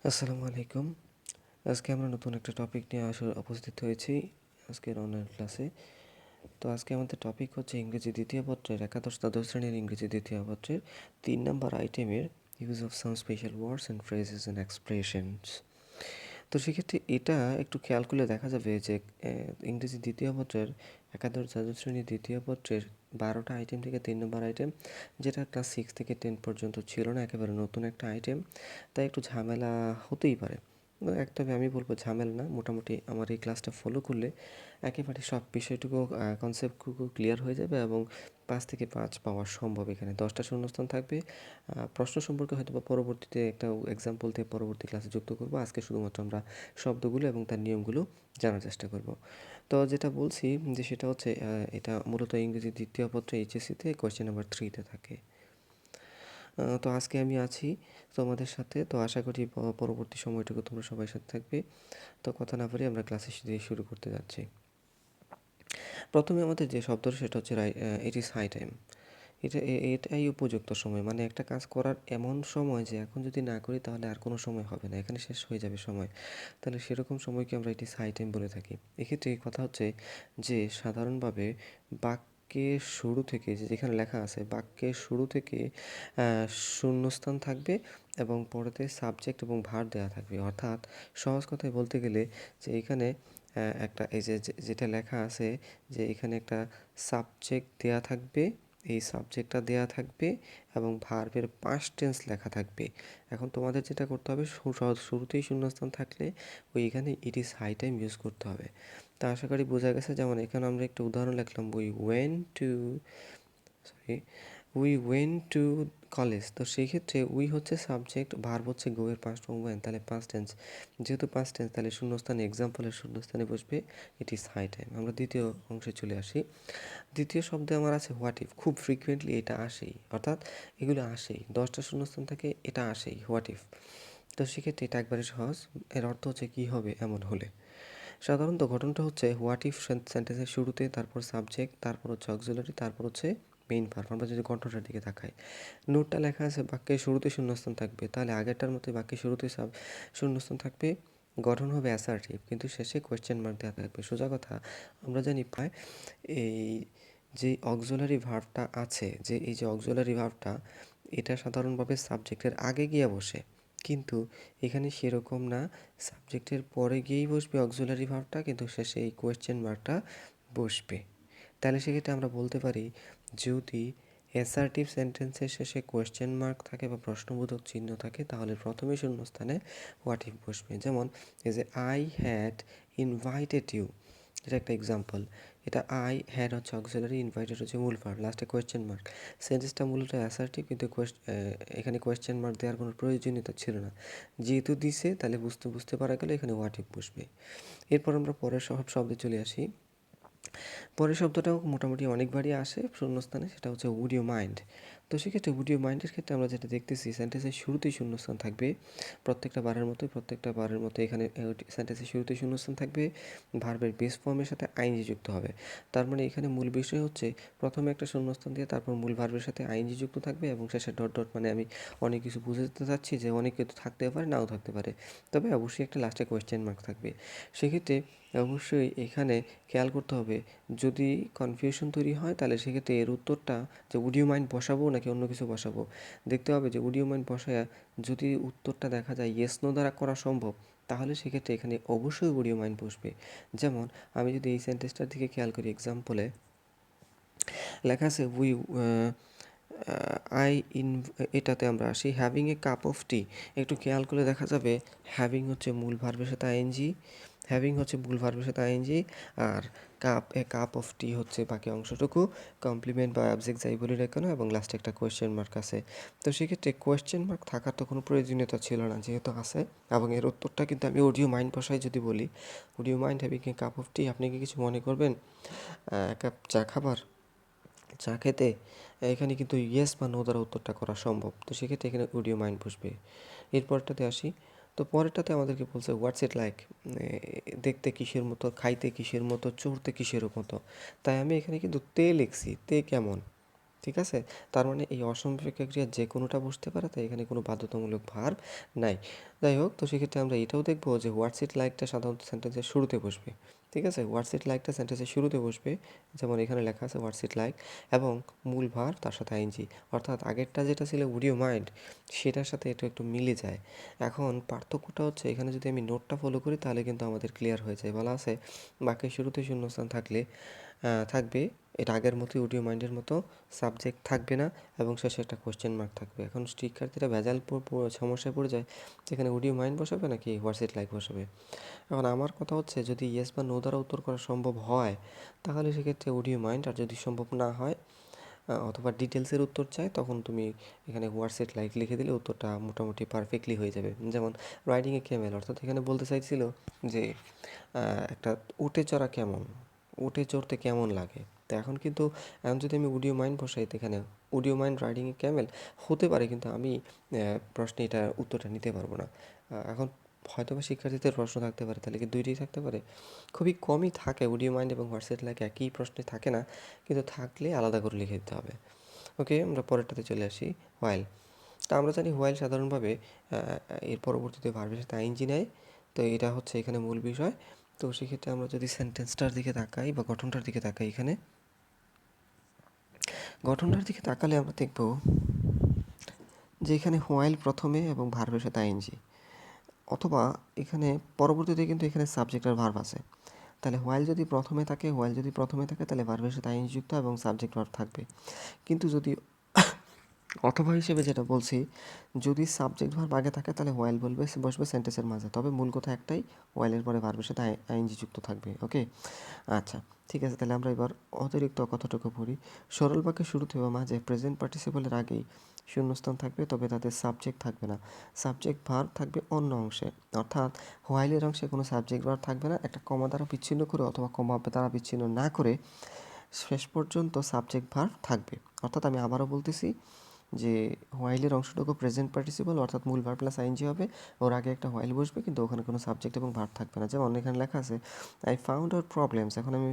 আসসালামু আলাইকুম। আজকে আমরা নতুন একটা টপিক নিয়ে উপস্থিত হয়েছি আজকের অনলাইন ক্লাসে। তো আজকে আমাদের টপিক হচ্ছে ইংরেজি দ্বিতীয় পত্রের একাদশ দ্বাদশ শ্রেণীর ইংরেজি দ্বিতীয় পত্রের 3 নম্বর আইটেমের use of some special words and phrases and expressions. তো সেক্ষেত্রে এটা একটু খেয়াল করলে দেখা যাবে যে ইংরেজি দ্বিতীয় পত্রের একাদশ দ্বাদশ শ্রেণীর দ্বিতীয় পত্রের 12টা আইটেম থেকে 3 নম্বর আইটেম, যেটা ক্লাস 6 থেকে 10 পর্যন্ত ছিল না, একেবারে নতুন একটা আইটেম, তাই একটু ঝামেলা হতেই পারে। তবে আমি বলবো ঝামেলা না, মোটামুটি আমার এই ক্লাসটা ফলো করলে একেবারে সব বিষয়টুকু কনসেপ্টটুকু ক্লিয়ার হয়ে যাবে এবং 5 থেকে 5 পাওয়া সম্ভব। এখানে 10টা শূন্যস্থান থাকবে। প্রশ্ন সম্পর্কে হয়তো বা পরবর্তীতে একটা এক্সাম্পল দিয়ে পরবর্তী ক্লাসে যুক্ত করব। আজকে শুধুমাত্র আমরা শব্দগুলো এবং তার নিয়মগুলো জানার চেষ্টা করব। তো যেটা বলছি যে সেটা হচ্ছে এটা মূলত ইংরেজি দ্বিতীয় পত্রে এইচএসসিতে কোয়েশ্চেন নাম্বার 3-তে থাকে। তো আজকে আমি আছি তোমাদের সাথে। তো আশা করি পরবর্তী সময়টুকু তোমরা সবাই সাথে থাকবে। তো কথা না বলে আমরা ক্লাসে দিয়ে শুরু করতে যাচ্ছি। প্রথমে আমাদের যে শব্দটা সেটা হচ্ছে ইট ইজ হাই টাইম। এটাই উপযুক্ত সময়, মানে একটা কাজ করার এমন সময় যে এখন যদি না করি তাহলে আর কোনো সময় হবে না, এখানে শেষ হয়ে যাবে সময়। তাহলে সেরকম সময়কে আমরা ইট ইজ হাই টাইম বলে থাকি। এক্ষেত্রে এই কথা হচ্ছে যে সাধারণভাবে বাক্যের শুরু থেকে যেখানে লেখা আছে বাক্যের শুরু থেকে শূন্যস্থান থাকবে এবং পরেতে সাবজেক্ট এবং ভার্ব দেওয়া থাকবে। অর্থাৎ সহজ কথায় বলতে গেলে যে এখানে একটা এই যেটা লেখা আছে যে এখানে একটা সাবজেক্ট দেয়া থাকবে, এই সাবজেক্টটা দেয়া থাকবে এবং ভার্বের পাস্ট টেন্স লেখা থাকবে। এখন তোমাদের যেটা করতে হবে, শুরুতেই শূন্যস্থান থাকলে ওইখানে it is high time use করতে হবে। তা আশা করি বোঝা গেছে। যেমন এখানে আমরা একটা উদাহরণ লিখলাম, উই ওয়েন্ট টু কলেজ। তো সেই ক্ষেত্রে উই হচ্ছে সাবজেক্ট, ভার্ব হচ্ছে গো এর পাস্ট ফর্ম ওয়েন, তাহলে পাস্ট টেন্স। যেহেতু পাস্ট টেন্স তাহলে শূন্যস্থানে এক্সাম্পলের শূন্যস্থানে বসবে ইট ইজ হাই টাইম। আমরা দ্বিতীয় অংশে চলে আসি। দ্বিতীয় শব্দে আমার আছে হোয়াট ইফ। খুব ফ্রিকুয়েন্টলি এটা আসেই, অর্থাৎ এগুলো আসেই, 10টা শূন্যস্থান থাকে, এটা আসেই হোয়াট ইফ। তো সেক্ষেত্রে এটা একবারে সহজ। এর অর্থ হচ্ছে কী হবে এমন হলে। সাধারণত ঘটনাটা হচ্ছে হোয়াট ইফ সেন্টেন্সের শুরুতে, তারপর সাবজেক্ট, তারপর হচ্ছে অক্সিলারি, তারপর হচ্ছে মেইন ভার্ব। আমরা যদি ঘটনাটার দিকে তাকাই, নোটটা লেখা আছে বাক্যের শুরুতে শূন্যস্থান থাকবে, তাহলে আগেরটার মতো বাক্যের শুরুতে শূন্যস্থান থাকবে, গঠন হবে অ্যাসার্টিভ, কিন্তু শেষে কোয়েশ্চেন মার্ক দেওয়া থাকবে। সোজা কথা, আমরা জানি প্রায় এই যে অক্সিলারি ভার্বটা আছে, যে এই যে অক্সিলারি ভার্বটা, এটা সাধারণভাবে সাবজেক্টের আগে গিয়ে বসে, কিন্তু এখানে সেরকম না। সাবজেক্টের পরে গিয়েই বসবে অক্সিলারি ভার্বটা, কিন্তু শেষে এই কোয়েশ্চেন মার্কটা বসবে। তাহলে সেক্ষেত্রে আমরা বলতে পারি, যদি অ্যাসার্টিভ সেন্টেন্সের শেষে কোয়েশ্চেন মার্ক থাকে বা প্রশ্নবোধক চিহ্ন থাকে, তাহলে প্রথমে শূন্যস্থানে হোয়াট ইফ বসবে। যেমন এই যে আই হ্যাড ইনভাইটেড ইউ, এটা একটা এক্সাম্পল। এটা আই হ্যাড হচ্ছে অক্সিলারি, ইনভাইটেড হচ্ছে মূল ভার্ব, লাস্টে কোয়েশ্চেন মার্ক। সেন্টেন্সটা মূলত অ্যাসার্টিভ, কিন্তু এখানে কোয়েশ্চেন মার্ক দেওয়ার কোনো প্রয়োজনীয়তা ছিল না। যেহেতু দিছে তাহলে বুঝতে পারা গেলে এখানে হোয়াট ইফ বসবে। এরপর আমরা পরের শব্দে চলে আসি। পরের শব্দটাও মোটামুটি অনেকবারই আসে শূন্যস্থানে, সেটা হচ্ছে উড ইউ মাইন্ড। তো সেক্ষেত্রে উড ইউ মাইন্ডের ক্ষেত্রে আমরা যেটা দেখতেছি, সেন্টেন্সের শুরুতেই শূন্যস্থান থাকবে প্রত্যেকটা বারের মতো এখানে সেন্টেন্সের শুরুতেই শূন্যস্থান থাকবে, ভার্বের বেস ফর্মের সাথে আইএনজি যুক্ত হবে। তার মানে এখানে মূল বিষয় হচ্ছে প্রথমে একটা শূন্যস্থান দিয়ে তারপর মূল ভার্বের সাথে আইএনজি যুক্ত থাকবে এবং শেষে ডট ডট, মানে আমি অনেক কিছু বুঝাতে চাচ্ছি যে অনেক কিছু থাকতে পারে, নাও থাকতে পারে, তবে অবশ্যই একটা লাস্টে কোয়েশ্চেন মার্ক থাকবে। সেক্ষেত্রে অবশ্যই এখানে খেয়াল করতে হবে, যদি কনফিউশন তৈরি হয় তাহলে সেক্ষেত্রে এর উত্তরটা যে উড ইউ মাইন্ড বসাবো নাকি অন্য কিছু বসাবো, দেখতে হবে যে উড ইউ মাইন্ড বসায়া যদি উত্তরটা দেখা যায় ইয়েস নো দ্বারা করা সম্ভব, তাহলে সেক্ষেত্রে এখানে অবশ্যই উড ইউ মাইন্ড বসবে। যেমন আমি যদি এই সেন্টেন্সটার দিকে খেয়াল করি, এক্সাম্পলে লেখা আছে আই ইন, এটাতে আমরা আসি হ্যাভিং এ কাপ অফ টি। একটু খেয়াল করলে দেখা যাবে হ্যাভিং হচ্ছে মূল ভার্বের সাথে আইএনজি, আর কাপ অফ টি হচ্ছে বাকি অংশটুকু, কমপ্লিমেন্ট বা অবজেক্ট যাই বলি না কেন, এবং লাস্টে একটা কোয়েশ্চেন মার্ক আছে। তো সেক্ষেত্রে কোয়েশ্চেন মার্ক থাকার তো কোনো প্রয়োজনীয়তা ছিল না, যেহেতু আছে, এবং এর উত্তরটা কিন্তু আমি অডিও মাইন্ড বসাই যদি বলি, would you mind having a cup of tea, আপনি কি কিছু মনে করবেন এক কাপ চা খাবার, চা খেতে, এখানে কিন্তু ইয়েস বা নো দ্বারা উত্তরটা করা সম্ভব। তো সেক্ষেত্রে এখানে অডিও মাইন্ড বসবে। এরপরটাতে আসি। তো পরেরটাতে আমাদেরকে বলছে হোয়াটস ইট লাইক, দেখতে কিসের মতো, খাইতে কিসের মতো, চড়তে কিসের মতো। তাই আমি এখানে কিন্তু তে লিখছি, তে কেমন। ঠিক আছে? তার মানে এই অসমাপিকা ক্রিয়া যে কোনোটা বসতে পারে, তাই এখানে কোনো বাধ্যতামূলক ভার্ব নাই। যাই হোক, তো সেক্ষেত্রে আমরা এটাও দেখব যে হোয়াটস ইট লাইকটা সাধারণত সেন্টেন্সের শুরুতে বসবে। ঠিক আছে? হোয়াটস ইট লাইকটা সেন্টেন্সের শুরুতে বসবে, যেমন এখানে লেখা আছে হোয়াটস ইট লাইক, এবং মূল ভার্ব তার সাথে আইএনজি, অর্থাৎ আগেরটা যেটা ছিল উড ইউ মাইন্ড, সেটার সাথে এটা একটু মিলে যায়। এখন পার্থক্যটা হচ্ছে এখানে যদি আমি নোটটা ফলো করি তাহলে কিন্তু আমাদের ক্লিয়ার হয়ে যায়। বলা আছে বাক্যের শুরুতে শূন্যস্থান থাকলে থাকবে, এটা আগের মতোই উড ইউ মাইন্ডের মতো, সাবজেক্ট থাকবে না এবং শেষে একটা কোয়েশ্চেন মার্ক থাকবে। এখন শিক্ষার্থীরা ভেজাল সমস্যায় পড়ে যায়, এখানে উড ইউ মাইন্ড বসাবে নাকি হোয়াটস ইট লাইক বসাবে। এখন আমার কথা হচ্ছে যদি ইয়েস বা নো দ্বারা উত্তর করা সম্ভব হয় তাহলে সেক্ষেত্রে উড ইউ মাইন্ড, আর যদি সম্ভব না হয় অথবা ডিটেলসের উত্তর চাই, তখন তুমি এখানে হোয়াটস ইট লাইক লিখে দিলে উত্তরটা মোটামুটি পারফেক্টলি হয়ে যাবে। যেমন রাইডিং এ ক্যামেল, অর্থাৎ এখানে বলতে চাইছিল যে একটা উটে চড়া কেমন, উটে চড়তে কেমন লাগে। তো এখন কিন্তু এখন যদি আমি উড ইউ মাইন্ড বসাই, তো এখানে would you mind riding a camel হতে পারে, কিন্তু আমি প্রশ্নে এটার উত্তরটা নিতে পারবো না। এখন হয়তো বা শিক্ষার্থীদের প্রশ্ন থাকতে পারে, তাহলে কি দুইটাই থাকতে পারে? খুবই কমই থাকে, উড ইউ মাইন্ড এবং হোয়াটস ইট লাইক একই প্রশ্নে থাকে না, কিন্তু থাকলে আলাদা করে লিখে দিতে হবে। ওকে, আমরা পরেরটাতে চলে আসি, হোয়াইল। তা আমরা জানি হোয়াইল সাধারণভাবে এর পরবর্তীতে ভার্বের সাথে আইএনজি নেয়, তো এটা হচ্ছে এখানে মূল বিষয়। তো সেক্ষেত্রে আমরা যদি সেন্টেন্সটার দিকে তাকাই বা গঠনটার দিকে তাকাই, এখানে গঠনটার দিকে তাকালে আমরা দেখব যে এখানে হোয়াইল প্রথমে এবং ভার্বের সাথে আইএনজি, অথবা এখানে পরবর্তীতে কিন্তু এখানে সাবজেক্ট আর ভার্ব আছে। তাহলে হোয়াইল যদি প্রথমে থাকে, তাহলে ভার্বের সাথে আইএনজি যুক্ত এবং সাবজেক্ট ভার্ব থাকবে। কিন্তু যদি অথবা হিসেবে যেটা বলছি, যদি সাবজেক্ট ভার্ব আগে থাকে তাহলে হোয়াইল বসবে সেন্টেন্সের মাঝে, তবে মূল কথা একটাই, হোয়াইলের পরে ভার্বের সাথে আইএনজি যুক্ত থাকবে। ওকে, আচ্ছা, ঠিক আছে। তাহলে আমরা এবার অতিরিক্ত কথাটুকু পড়ি। সরল বাক্যের শুরুতে বা মাঝে প্রেজেন্ট পার্টিসিপলের আগেই শূন্যস্থান থাকবে, তবে তাতে সাবজেক্ট থাকবে না, সাবজেক্ট ভার্ব থাকবে অন্য অংশে। অর্থাৎ হোয়াইলের অংশে কোনো সাবজেক্ট ভার্ব থাকবে না, একটা কমা দ্বারা বিচ্ছিন্ন করে অথবা কমা দ্বারা বিচ্ছিন্ন না করে শেষ পর্যন্ত সাবজেক্ট ভার্ব থাকবে। অর্থাৎ আমি আবারও বলতেছি যে হোয়াইলের অংশটুকু প্রেজেন্ট পার্টিসিপল, অর্থাৎ মূল ভার্ব প্লাস আইএনজি হবে, ওর আগে একটা হোয়াইল বসবে, কিন্তু ওখানে কোনো সাবজেক্ট এবং ভার্ব থাকবে না। যেমন এখানে লেখা আছে আই ফাউন্ড আউট প্রবলেমস, এখন আমি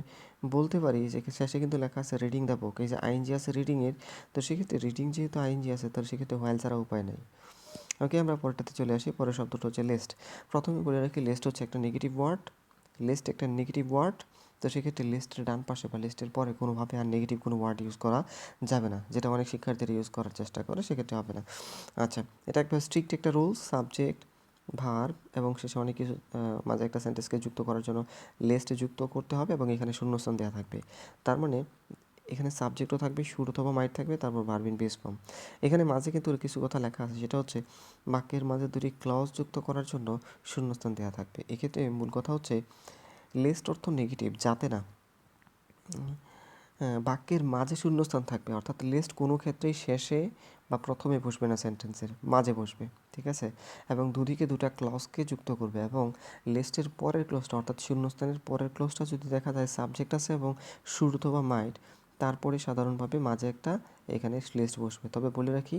বলতে পারি যে শেষে কিন্তু লেখা আছে রিডিং দ্য বুক, এই যে আইএনজি আছে রিডিংয়ের, তো সেক্ষেত্রে রিডিং যেহেতু আইএনজি আছে, তাহলে সেক্ষেত্রে হোয়াইল ছাড়া উপায় নেই। ওকে, আমরা পরেরটাতে চলে আসি। পরের শব্দটা হচ্ছে লেস্ট। প্রথমে বলে রাখি লেস্ট হচ্ছে একটা নেগেটিভ ওয়ার্ড, লিস্ট একটা নেগেটিভ ওয়ার্ড। তো সেক্ষেত্রে লিস্টের ডান পাশে বা লিস্টের পরে কোনোভাবে আর নেগেটিভ কোনো ওয়ার্ড ইউজ করা যাবে না, যেটা অনেক শিক্ষার্থীরা ইউজ করার চেষ্টা করে, সেক্ষেত্রে হবে না। আচ্ছা, এটা একটা স্ট্রিক্ট একটা রুলস, সাবজেক্ট ভার্ব এবং শেষে অনেক কিছু মাঝে একটা সেন্টেন্সকে যুক্ত করার জন্য লিস্টে যুক্ত করতে হবে এবং এখানে শূন্যস্থান দেওয়া থাকবে। তার মানে এখানে সাবজেক্টও থাকবে, শুড অথবা মাইট থাকবে, তারপর ভার্ব ইন বেস ফর্ম। এখানে মাঝে কিন্তু কিছু কথা লেখা আছে, সেটা হচ্ছে বাক্যের মাঝে দুটি ক্লজ যুক্ত করার জন্য শূন্যস্থান দেওয়া থাকবে। এক্ষেত্রে মূল কথা হচ্ছে লেস্ট অর্থ নেগেটিভ, যাতে না বাক্যের মাঝে শূন্যস্থান থাকবে, অর্থাৎ লেস্ট কোনো ক্ষেত্রেই শেষে বা প্রথমে বসবে না, সেন্টেন্সের মাঝে বসবে। ঠিক আছে, এবং দুদিকে দুটা ক্লজকে যুক্ত করবে, এবং লেস্টের পরের ক্লজটা অর্থাৎ শূন্যস্থানের পরের ক্লজটা যদি দেখা যায় সাবজেক্ট আছে এবং শুড অথবা মাইট, তারপরে সাধারণভাবে মাঝে একটা এখানে লিস্ট বসবে। তবে বলে রাখি,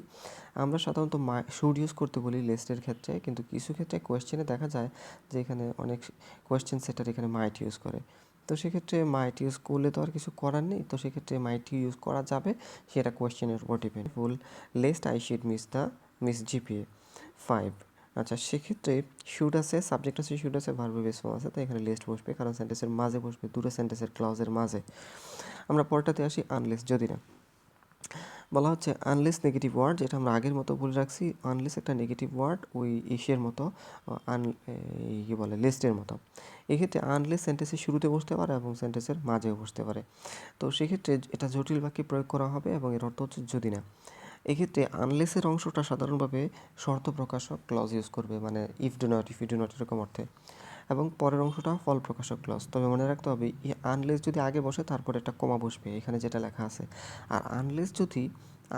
আমরা সাধারণত শুড ইউজ করতে বলি লিস্টের ক্ষেত্রে, কিন্তু কিছু ক্ষেত্রে কোয়েশ্চেনে দেখা যায় যে এখানে অনেক কোয়েশ্চেন সেটার এখানে মাইট ইউজ করে। তো সেক্ষেত্রে মাইট ইউজ করলে তো আর কিছু করার নেই, তো সেক্ষেত্রে মাইট ইউজ করা যাবে, সেটা কোয়েশ্চেনের উপর depend. Full lest I should miss GPA 5। আচ্ছা, সেক্ষেত্রে শুড আছে, সাবজেক্ট আছে, শুড আছে, ভার্ব বেস ফর্ম আছে, তো এখানে লিস্ট বসবে, কারণ সেন্টেন্সের মাঝে বসবে, দুটো সেন্টেন্সের ক্লজের মাঝে। আমরা পরটাতে আসি, আনলেস, যদি না বলা হচ্ছে আনলেস নেগেটিভ ওয়ার্ড, যেটা আমরা আগের মতো বলে রাখছি, আনলেস একটা নেগেটিভ ওয়ার্ড, ওই ইসের মতো, কী বলে, লিস্টের মতো। এক্ষেত্রে আনলেস সেন্টেন্সের শুরুতে বসতে পারে এবং সেন্টেন্সের মাঝেও বসতে পারে। তো সেক্ষেত্রে এটা জটিল বাক্যে প্রয়োগ করা হবে এবং এর অর্থ হচ্ছে যদি না। এক্ষেত্রে আনলেসের অংশটা সাধারণভাবে শর্ত প্রকাশক ক্লজ ইউজ করবে, মানে if do not, if you do not এরকম অর্থে, এবং পরের অংশটা ফল প্রকাশক ক্লজ। তবে মনে রাখতে হবে আনলেস যদি আগে বসে তারপরে একটা কমা বসবে, এখানে যেটা লেখা আছে। আর আনলেস যদি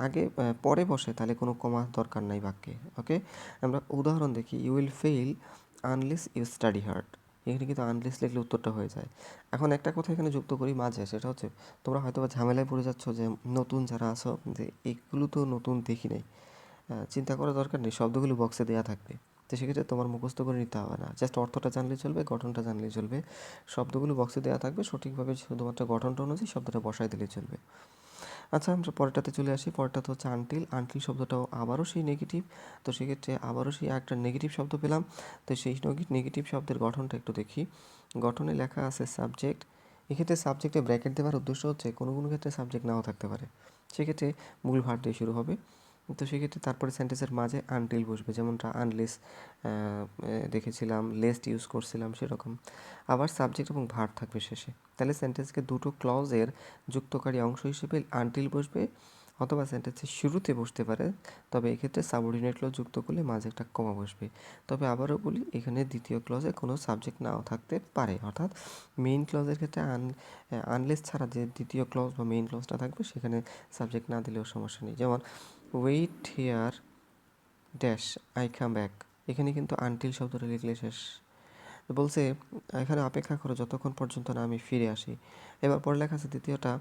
আগে পরে বসে তাহলে কোনো কমা দরকার নাই বাক্যে। ওকে, আমরা উদাহরণ দেখি, you will fail unless you study hard. এখানে কিন্তু আনলেস লিখলে উত্তরটা হয়ে যায়। এখন একটা কথা এখানে যুক্ত করি মাঝে, সেটা হচ্ছে তোমরা হয়তো বা ঝামেলায় পড়ে যাচ্ছ যে নতুন যারা আছো, যে এগুলো তো নতুন দেখি নাই, চিন্তা করার দরকার নেই, শব্দগুলো বক্সে দেওয়া থাকবে। তো সেক্ষেত্রে তোমার মুখস্থ করে নিতে হবে না, জাস্ট অর্থটা জানলেই চলবে, গঠনটা জানলেই চলবে। শব্দগুলো বক্সে দেওয়া থাকবে, সঠিকভাবে শুধুমাত্র গঠনটা অনুযায়ী শব্দটা বসায় দিলেই চলবে। আচ্ছা, আমরা পরেরটাতে চলে আসি। পরেরটাতে হচ্ছে আনটিল। আনটিল শব্দটাও আবারও সেই নেগেটিভ। তো সেক্ষেত্রে আবারও সেই একটা নেগেটিভ শব্দ পেলাম। তো সেই নেগেটিভ শব্দের গঠনটা একটু দেখি। গঠনে লেখা আছে সাবজেক্ট। এক্ষেত্রে সাবজেক্টে ব্র্যাকেট দেওয়ার উদ্দেশ্য হচ্ছে কোনো কোনো ক্ষেত্রে সাবজেক্ট নাও থাকতে পারে। সেক্ষেত্রে মূল ভার্ব দিয়ে শুরু হবে। তো সেক্ষেত্রে তারপরে সেন্টেন্সের মাঝে আনটিল বসবে, যেমনটা আনলেস দেখেছিলাম, লেস্ট ইউজ করছিলাম সেরকম। আবার সাবজেক্ট এবং ভার্ব থাকবে শেষে। তাহলে সেন্টেন্সকে দুটো ক্লজের যুক্তকারী অংশ হিসেবে আনটিল বসবে, অথবা সেন্টেন্সের শুরুতে বসতে পারে। তবে এক্ষেত্রে সাবঅর্ডিনেট ক্লজ যুক্ত করলে মাঝে একটা কমা বসবে। তবে আবারও বলি, এখানে দ্বিতীয় ক্লজে কোনো সাবজেক্ট নাও থাকতে পারে, অর্থাৎ মেইন ক্লজের ক্ষেত্রে আনলেস ছাড়া যে দ্বিতীয় ক্লজ বা মেইন ক্লজটা থাকবে সেখানে সাবজেক্ট না দিলেও সমস্যা নেই। যেমন wait here dash I come back, এখানে কিন্তু আনটিল শব্দটা লিখলে শেষ। বলছে এখানে অপেক্ষা করো যতক্ষণ পর্যন্ত না আমি ফিরে আসি। এবার পরে লেখা আছে দ্বিতীয়টা,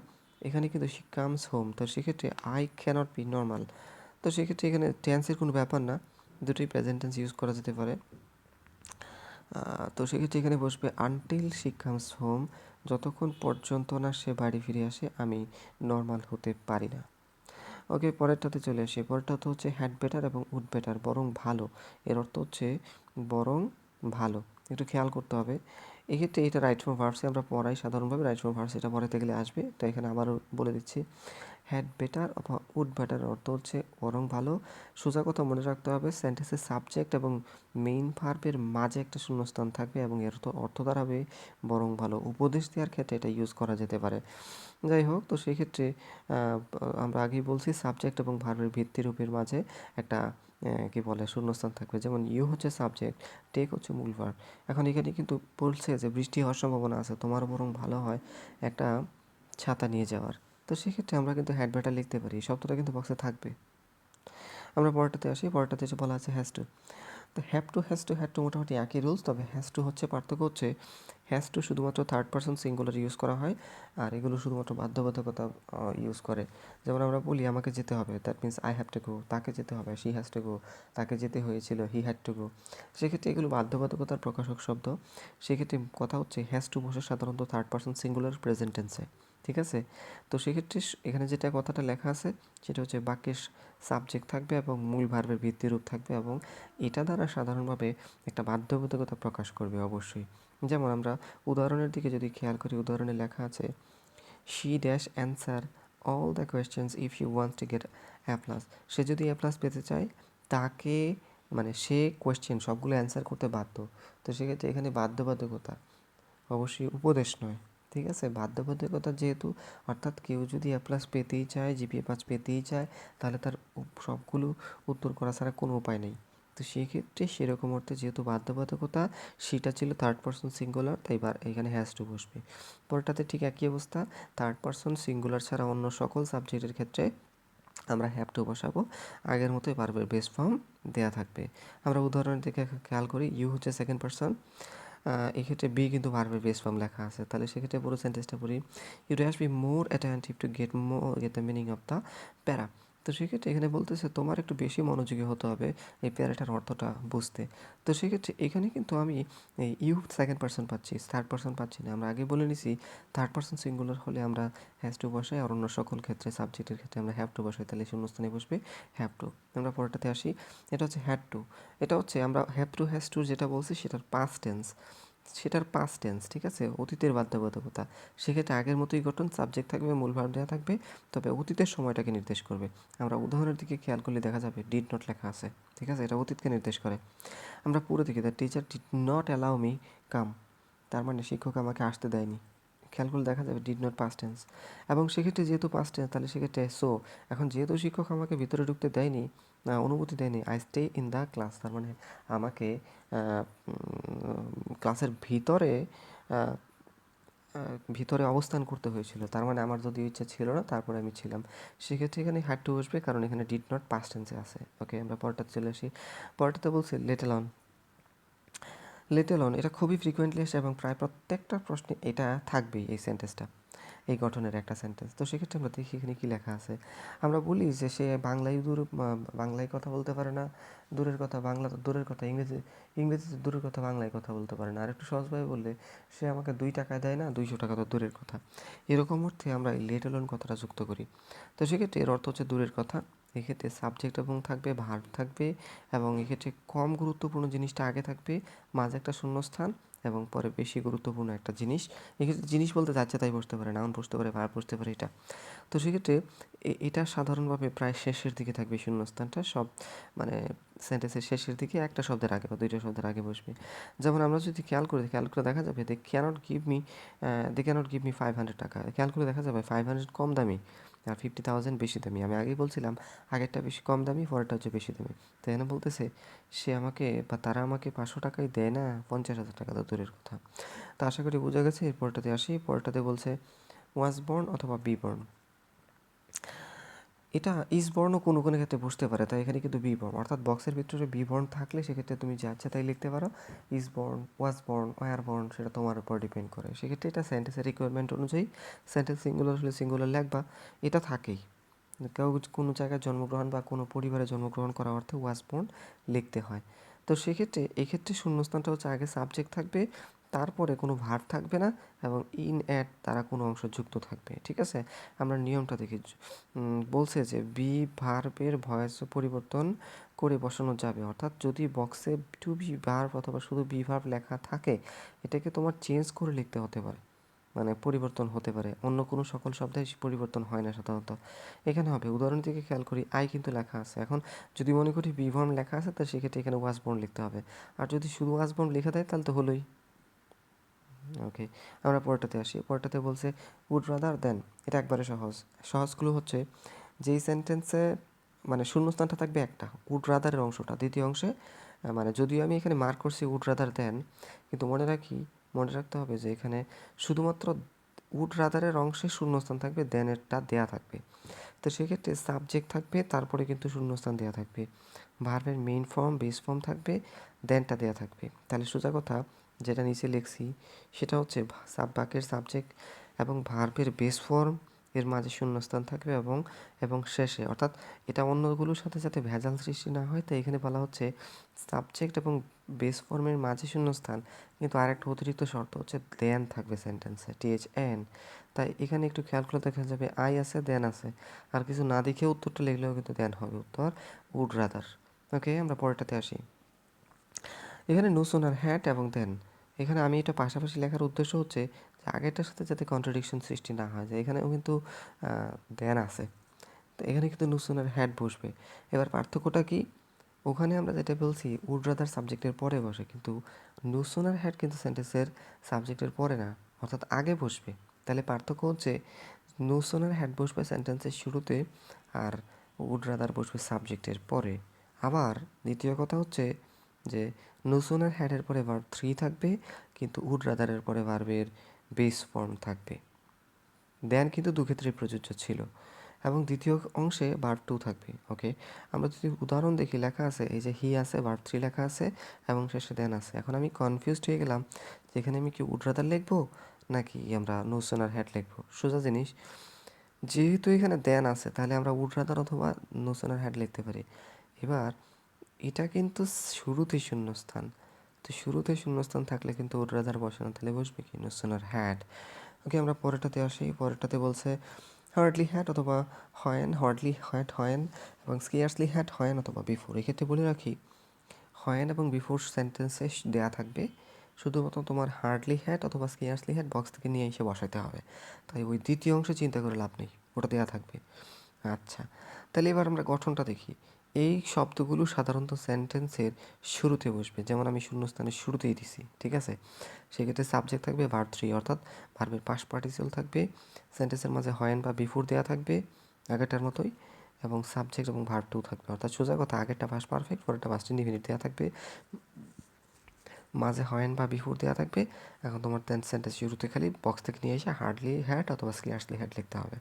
এখানে কিন্তু শি কামস হোম। তো সেক্ষেত্রে আই ক্যানট বি নর্মাল। তো সেক্ষেত্রে এখানে টেন্সের কোনো ব্যাপার না, দুটোই প্রেজেন্ট টেন্স ইউজ করা যেতে পারে। তো সেক্ষেত্রে এখানে বসবে আনটিল শি কামস হোম, যতক্ষণ পর্যন্ত না সে বাড়ি ফিরে আসে আমি নর্মাল হতে পারি না। ওকে, পরেরটাতে চলে আসি। পরেরটাতে হচ্ছে হ্যাড বেটার এবং উড বেটার, বরং ভালো। এর অর্থ হচ্ছে বরং ভালো। একটু খেয়াল করতে হবে। এক্ষেত্রে এটা রাইট ফ্রম ভার্বসে আমরা পড়াই সাধারণভাবে, রাইট ফ্রম ভার্বস এটা পড়াতে গেলে আসবে। তো এখানে আবারও বলে দিচ্ছি, হ্যাড বেটার অথবা উড বেটার অর্থ হচ্ছে বরং ভালো। সোজা কথা মনে রাখতে হবে, সেন্টেন্সের সাবজেক্ট এবং মেইন ভার্বের মাঝে একটা শূন্যস্থান থাকবে এবং এর অর্থ দাঁড়াবে বরং ভালো। উপদেশ দেওয়ার ক্ষেত্রে এটা ইউজ করা যেতে পারে। যাই হোক, তো সেক্ষেত্রে আমরা আগেই বলছি সাবজেক্ট এবং ভার্বের ভিত্তিরূপের মাঝে একটা কি বলে শূন্যস্থান থাকবে। যেমন ইউ হচ্ছে সাবজেক্ট, টেক হচ্ছে মূল ভার্ব। এখন এখানে কিন্তু বলছে যে বৃষ্টি হওয়ার সম্ভাবনা আছে, তোমার বরং ভালো হয় একটা ছাতা নিয়ে যাওয়ার। তো সেক্ষেত্রে আমরা কিন্তু হ্যাড বেটার লিখতে পারি, এই শব্দটা কিন্তু বক্সে থাকবে। আমরা পরেরটাতে আসি। পরেরটাতে এসে বলা আছে হ্যাজ টু। তো হ্যাজ টু হ্যাড টু মোটামুটি একই রুলস, তবে হ্যাজ টু হচ্ছে পার্থক্য হচ্ছে হ্যাজ টু শুধুমাত্র থার্ড পারসন সিঙ্গুলার ইউজ করা হয়, আর এগুলো শুধুমাত্র বাধ্যবাধকতা ইউজ করে। যেমন আমরা বলি আমাকে যেতে হবে, that means I have to go. তাকে যেতে হবে, শি হ্যাজ টু গো। তাকে যেতে হয়েছিল, হি হ্যাড টু গো। সেক্ষেত্রে এগুলো বাধ্যবাধকতার প্রকাশক শব্দ। সেক্ষেত্রে কথা হচ্ছে হ্যাজ টু বসে সাধারণত থার্ড পারসন সিঙ্গুলার প্রেজেন্ট টেন্সে। ঠিক আছে? তো সেক্ষেত্রে এখানে যেটা কথাটা লেখা আছে সেটা হচ্ছে বাক্যের সাবজেক্ট থাকবে এবং মূল ভার্বের ভিত্তিরূপ থাকবে, এবং এটা দ্বারা সাধারণভাবে একটা বাধ্যবাধকতা প্রকাশ করবে অবশ্যই। যেমন আমরা উদাহরণের দিকে যদি খেয়াল করি, উদাহরণে লেখা আছে she dash answer all the questions if you wants to get A plus. সে যদি এ প্লাস পেতে চায়, তাকে মানে সে কোয়েশ্চেন সবগুলো অ্যান্সার করতে বাধ্য। তো সেক্ষেত্রে এখানে বাধ্যবাধকতা, অবশ্যই উপদেশ নয়। ঠিক আছে? বাধ্যবাধকতা যেহেতু, অর্থাৎ কেউ যদি এ প্লাস পেতেই চায়, জিপিএ 5 পেতেই চায়, তাহলে তার সবগুলো উত্তর করা ছাড়া কোনো উপায় নেই। তো সেক্ষেত্রে সেরকম অর্থে যেহেতু বাধ্যবাধকতা, সেটা ছিল থার্ড পারসন সিঙ্গুলার, তাই এখানে হ্যাজ টু বসবে। পরেরটাতে ঠিক একই অবস্থা, থার্ড পারসন সিঙ্গুলার ছাড়া অন্য সকল সাবজেক্টের ক্ষেত্রে আমরা হ্যাভ টু বসাবো। আগের মতোই ভার্বের বেস ফর্ম দেয়া থাকবে। আমরা উদাহরণের দিকে খেয়াল করি, ইউ হচ্ছে সেকেন্ড পারসন, এক্ষেত্রে বি কিন্তু ভার্বের বেস ফর্ম লেখা আছে। তাহলে সেক্ষেত্রে পুরো সেন্টেন্সটা পড়ি, you dash be more attentive to get the meaning of the para. তো সেক্ষেত্রে এখানে বলতেছে তোমার একটু বেশি মনোযোগী হতে হবে এই প্যারাটার অর্থটা বুঝতে। তো সেক্ষেত্রে এখানে কিন্তু আমি এই ইউ সেকেন্ড পারসন পাচ্ছি, থার্ড পারসন পাচ্ছি না। আমরা আগে বলে নিছি থার্ড পারসন সিঙ্গুলার হলে আমরা হ্যাজ টু বসাই, আর অন্য সকল ক্ষেত্রে সাবজেক্টের ক্ষেত্রে আমরা হ্যাভ টু বসাই। তাহলে শূন্যস্থানে বসবে হ্যাভ টু। আমরা পরেরটাতে আসি, এটা হচ্ছে হ্যাড টু। এটা হচ্ছে আমরা হ্যাভ টু হ্যাজ টু যেটা বলছি সেটার পাস্ট টেন্স, ঠিক আছে? অতীতের বাধ্যবাধকতা। সেক্ষেত্রে আগের মতোই গঠন, সাবজেক্ট থাকবে, মূল ভার্ব দেওয়া থাকবে, তবে অতীতের সময়টাকে নির্দেশ করবে। আমরা উদাহরণের দিকে খেয়াল করলে দেখা যাবে ডিড নট লেখা আছে। ঠিক আছে? এটা অতীতকে নির্দেশ করে। আমরা পুরো দিকে, the teacher did not allow me come, তার মানে শিক্ষক আমাকে আসতে দেয়নি। খেয়াল করলে দেখা যাবে ডিড নট পাস্ট টেন্স, এবং সেক্ষেত্রে যেহেতু পাস্ট টেন্স তাহলে সেক্ষেত্রে সো। এখন যেহেতু শিক্ষক আমাকে ভিতরে ঢুকতে দেয়নি, অনুমতি দেয়নি, I stay in the class, তার মানে আমাকে ক্লাসের ভিতরে অবস্থান করতে হয়েছিল। তার মানে আমার যদি ইচ্ছা ছিল না, তারপরে আমি ছিলাম। সেক্ষেত্রে এখানে হ্যাড টু বসবে, কারণ এখানে ডিড নট পাস্ট টেন্সে আছে। ওকে, আমরা পরেরটাতে চলে আসি। পরেরটাতে বলছে লেট অ্যালোন, এটা খুবই ফ্রিকোয়েন্টলি আসে এবং প্রায় প্রত্যেকটা প্রশ্নে এটা থাকবেই এই সেন্টেন্সটা। এই গঠনের একটা সেন্টেন্স। তো সেক্ষেত্রে আমরা দেখি এখানে কী লেখা আছে। আমরা বলি যে সে বাংলায় কথা বলতে পারে না, দূরের কথা বাংলা তো দূরের কথা, ইংরেজি তো দূরের কথা, বাংলায় কথা বলতে পারে না। আর একটু সহজভাবে বললে সে আমাকে 2 টাকায় দেয় না, 200 টাকা তো দূরের কথা। এরকম অর্থে আমরা এই লেট অ্যালোন কথাটা যুক্ত করি। তো সেক্ষেত্রে এর অর্থ হচ্ছে দূরের কথা। এক্ষেত্রে সাবজেক্ট এবং থাকবে, ভার্ব থাকবে, এবং এক্ষেত্রে কম গুরুত্বপূর্ণ জিনিসটা আগে থাকবে, মাঝে একটা শূন্যস্থান, এবং পরে বেশি গুরুত্বপূর্ণ একটা জিনিস। এক্ষেত্রে জিনিস বলতে যাচ্ছে তাই বসতে পারে, নাউন বসতে পারে, ভার্ব বসতে পারে এটা। তো সেক্ষেত্রে এটা সাধারণভাবে প্রায় শেষের দিকে থাকবে শূন্যস্থানটা, সব মানে সেন্টেন্সের শেষের দিকে একটা শব্দের আগে বা 2টা শব্দের আগে বসবে। যেমন আমরা যদি খেয়াল করে দেখা যাবে দে ক্যানট গিভ মি 500 টাকা। খেয়াল করে দেখা যাবে 500 কম দামি আর 50,000 বেশি দামি। আমি আগেই বলছিলাম আগেরটা বেশি কম দামি, পরেরটা হচ্ছে বেশি দামি। তো এখানে বলতেছে সে আমাকে বা তারা আমাকে 500 টাকাই দেয় না, 50,000 টাকা তো দূরের কথা। তো আশা করি বোঝা গেছে। এর পরেরটাতে আসি। পরেরটাতে বলছে ওয়াজ বর্ন অথবা বি বর্ন। এটা ইজ বর্ণও কোনো কোনো ক্ষেত্রে বসতে পারে, তাই এখানে কিন্তু বি বর্ণ, অর্থাৎ বক্সের ভিতরে বি বর্ণ থাকলে সেক্ষেত্রে তুমি যা ইচ্ছা তাই লিখতে পারো। Is born, was born, were born, সেটা তোমার উপর ডিপেন্ড করে। সেক্ষেত্রে এটা সেন্টেন্সের রিকোয়ারমেন্ট অনুযায়ী সেন্টেন্স সিঙ্গুলার হলে সিঙ্গুলার লিখবা, এটা থাকেই। কেউ কোনো জায়গায় জন্মগ্রহণ বা কোনো পরিবারে জন্মগ্রহণ করা অর্থে ওয়াজ বর্ন লিখতে হয়। তো সেক্ষেত্রে এক্ষেত্রে শূন্যস্থানটা হচ্ছে আগে সাবজেক্ট থাকবে, তারপরে কোনো ভার্ব থাকবে না, এবং ইন অ্যাট দ্বারা কোনো অংশ যুক্ত থাকবে। ঠিক আছে, আমরা নিয়মটা দেখি। বলছে যে বি ভার্বের ভয়েস পরিবর্তন করে বসানো যাবে, অর্থাৎ যদি বক্সে টু বি ভার্ব অথবা শুধু বি ভার্ব লেখা থাকে, এটাকে তোমার চেঞ্জ করে লিখতে হতে পারে, মানে পরিবর্তন হতে পারে। অন্য কোনো সকল শব্দে পরিবর্তন হয় না সাধারণত। এখানে হবে, উদাহরণ থেকে খেয়াল করি, আই কিন্তু লেখা আছে। এখন যদি মনে করি বি ভার্ব লেখা আছে, তাহলে সেক্ষেত্রে এখানে ওয়াজ বর্ন লিখতে হবে। আর যদি শুধু ওয়াজ বর্ন লেখা দেয় তাহলে তো হলোই। ওকে, আমরা পরেরটাতে আসি। পরেরটাতে বলছে উড রাদার দেন। এটা একবারে সহজগুলো হচ্ছে যেই সেন্টেন্সে মানে শূন্যস্থানটা থাকবে একটা, উড রাদারের অংশটা দ্বিতীয় অংশে, মানে যদিও আমি এখানে মার্ক করছি উড রাদার দেন, কিন্তু মনে রাখতে হবে যে এখানে শুধুমাত্র উড রাদারের অংশে শূন্যস্থান থাকবে, দেনেরটা দেয়া থাকবে। তো সেক্ষেত্রে সাবজেক্ট থাকবে, তারপরে কিন্তু শূন্যস্থান দেওয়া থাকবে। ভার্বের মেইন ফর্ম, বেস ফর্ম থাকবে, দেনটা দেওয়া থাকবে। তাহলে সোজা কথা যেটা নিচে লিখছি সেটা হচ্ছে বাক্যের সাবজেক্ট এবং ভার্বের বেস ফর্ম, এর মাঝে শূন্যস্থান থাকবে, এবং শেষে, অর্থাৎ এটা অন্যগুলোর সাথে যাতে ভেজাল সৃষ্টি না হয়, তাই এখানে বলা হচ্ছে সাবজেক্ট এবং বেস ফর্মের মাঝে শূন্যস্থান, কিন্তু আরেকটা অতিরিক্ত শর্ত হচ্ছে দেন থাকবে সেন্টেন্সে, THN। তাই এখানে একটু খেয়াল করে দেখা যাবে আই আছে, দেন আছে, আর কিছু না দেখে উত্তরটা লিখলেও কিন্তু দেন হবে উত্তর, উড রাদার। ওকে, আমরা পরেরটাতে আসি। এখানে নো সোনার হ্যাট এবং দেন, এখানে আমি এটা পাশাপাশি লেখার উদ্দেশ্য হচ্ছে যে আগেরটার সাথে যাতে কন্ট্রাডিকশন সৃষ্টি না হয়, যে এখানেও কিন্তু দেন আছে, তো এখানে কিন্তু নো সোনার হ্যাট বসবে। এবার পার্থক্যটা কি, ওখানে আমরা যেটা বলছি উড রাদার সাবজেক্টের পরে বসে, কিন্তু নো সোনার হ্যাট কিন্তু সেন্টেন্সের সাবজেক্টের পরে না, অর্থাৎ আগে বসবে। তাহলে পার্থক্য হচ্ছে নো সোনার হ্যাট বসবে সেন্টেন্সের শুরুতে, আর উড রাদার বসবে সাবজেক্টের পরে। আবার দ্বিতীয় কথা হচ্ছে যে নো সোনার হ্যাডের পরে ভার্ব 3 থাকবে, কিন্তু উড রাদারের পরে ভার্বের বেস ফর্ম থাকবে। দেন কিন্তু দুক্ষেত্রেই প্রযোজ্য ছিল, এবং দ্বিতীয় অংশে ভার্ব 2 থাকবে। ওকে, আমরা যদি উদাহরণ দেখি, লেখা আছে এই যে হি আছে, ভার্ব 3 লেখা আছে, এবং শেষে দেন আছে। এখন আমি কনফিউজড হয়ে গেলাম যে এখানে আমি কি উড রাদার লিখবো নাকি আমরা নো সোনার হ্যাড লিখবো। সোজা জিনিস, যেহেতু এখানে দেন আছে, তাহলে আমরা উড রাদার অথবা নো সোনার হ্যাড লিখতে পারি। এবার এটা কিন্তু শুরুতে শূন্যস্থান, তো শুরুতে শূন্যস্থান থাকলে কিন্তু উড রাদার বসে না, তাহলে বসবে কি নো সোনার হ্যাড। ওকে, আমরা পরেরটাতে আসি। পরেরটাতে বলছে হার্ডলি হ্যাট অথবা হয়েন, হার্ডলি হ্যাট হয়েন, এবং স্কিয়ার্সলি হ্যাট হয়েন অথবা বিফোর। এক্ষেত্রে বলে রাখি হয়েন এবং বিফোর সেন্টেন্সে দেয়া থাকবে, শুধুমাত্র তোমার হার্ডলি হ্যাট অথবা স্কিয়ার্সলি হ্যাট বক্স থেকে নিয়ে এসে বসাতে হবে। তাই ওই দ্বিতীয় অংশে চিন্তা করে লাভ নেই, ওটা দেওয়া থাকবে। আচ্ছা, তাহলে এবার আমরা গঠনটা দেখি। এই শব্দগুলো সাধারণত সেন্টেন্সের শুরুতে বসবে, যেমন আমি শূন্যস্থানের শুরুতেই দিছি, ঠিক আছে। সেক্ষেত্রে সাবজেক্ট থাকবে ভার্ব 3, অর্থাৎ ভার্বের পাস্ট পার্টিসিপল থাকবে, সেন্টেন্সের মাঝে হয়েন বা বিফোর দেওয়া থাকবে আগেরটার মতোই, এবং সাবজেক্ট এবং ভার্ব 2 থাকবে। অর্থাৎ সোজা কথা, আগেরটা পাস্ট পারফেক্ট, পরেরটা পাস্ট ইনডিফিনিট দেওয়া থাকবে, মাঝে হয়েন বা বিফোর দেওয়া থাকবে। এখন তোমার সেন্টেন্স শুরুতে খালি বক্স থেকে নিয়ে এসে হার্ডলি হ্যাট অথবা স্কিয়ার্সলি হ্যাট লিখতে হবে।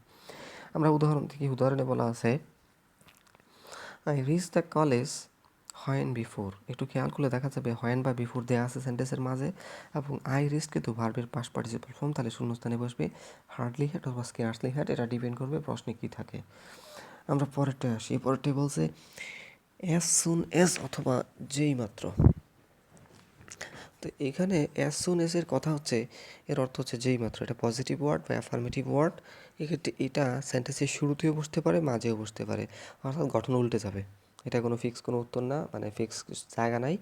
আমরা উদাহরণে বলা আছে I reach the college when before, একটু খেয়াল করলে দেখা যাবে হোয়েন বা বিফোর দেওয়া আছে সেন্টেন্সের মাঝে, এবং আই রিস্ক কিন্তু ভার্বের পাস্ট পার্টিসিপাল ফর্ম, তাহলে শূন্যস্থানে বসবে হার্ডলি হ্যাড অথবা স্কেয়ার্সলি হ্যাড, এটা ডিপেন্ড করবে প্রশ্নে কী থাকে। আমরা পরেরটায় আসি। পরেরটায় বলছে অ্যাজ সুন অ্যাজ অথবা যেই মাত্র। তো এখানে অ্যাজ সুন এস এর কথা হচ্ছে, এর অর্থ হচ্ছে যেই মাত্র, এটা পজিটিভ ওয়ার্ড বা অ্যাফার্মেটিভ ওয়ার্ড। এক্ষেত্রে এটা সেন্টেন্সের শুরুতেও বসতে পারে, মাঝেও বসতে পারে, অর্থাৎ গঠন উল্টে যাবে। এটা কোনো ফিক্স কোনো উত্তর না, মানে ফিক্স জায়গা নাই।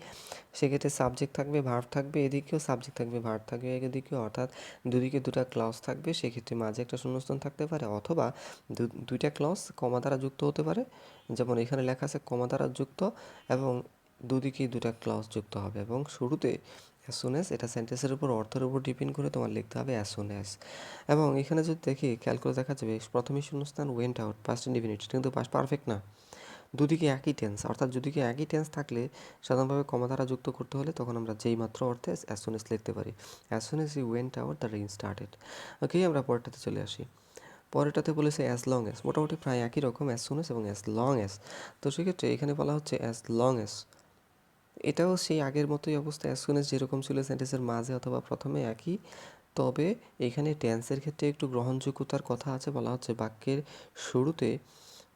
সেক্ষেত্রে সাবজেক্ট থাকবে, ভার্ব থাকবে, এদিকেও সাবজেক্ট থাকবে, ভার্ব থাকবে এদিকেও, অর্থাৎ দুদিকে দুটা ক্লজ থাকবে। সেক্ষেত্রে মাঝে একটা শূন্যস্থান থাকতে পারে, অথবা দুইটা ক্লজ কমা দ্বারা যুক্ত হতে পারে, যেমন এখানে লেখা আছে কমা দ্বারা যুক্ত, এবং দুদিকেই দুটা ক্লজ যুক্ত হবে। এবং শুরুতে অ্যাজ সুন অ্যাজ, এটা সেন্টেন্সের উপর অর্থের উপর ডিপেন্ড করে তোমার লিখতে হবে অ্যাজ সুন অ্যাজ। এবং এখানে যদি দেখি খেয়াল করে দেখা যাবে প্রথমেই শূন্যস্থান ওয়েন্ট আউট, পাস্ট ইনডিফিনিট, কিন্তু পাস্ট পারফেক্ট না, দুদিকে একই টেন্স, অর্থাৎ দুদিকে একই টেন্স থাকলে সাধারণভাবে কমা দ্বারা যুক্ত করতে হলে তখন আমরা যেই মাত্র অর্থে অ্যাজ সুন অ্যাজ লিখতে পারি। As soon as you went out the rain started. Okay, আমরা পরেরটাতে চলে আসি। পরেরটাতে বলেছে অ্যাজ লং অ্যাজ, মোটামুটি প্রায় একই রকম অ্যাজ সুন অ্যাজ এবং অ্যাজ লং অ্যাজ। তো সেক্ষেত্রে এখানে বলা হচ্ছে অ্যাজ লং অ্যাজ, এটাও সেই আগের মতোই অবস্থা, অ্যাজ সুন অ্যাজ যেরকম ছিল সেন্টেন্সের মাঝে অথবা প্রথমে একই। তবে এখানে টেন্সের ক্ষেত্রে একটু গ্রহণযোগ্যতার কথা আছে, বলা হচ্ছে বাক্যের শুরুতে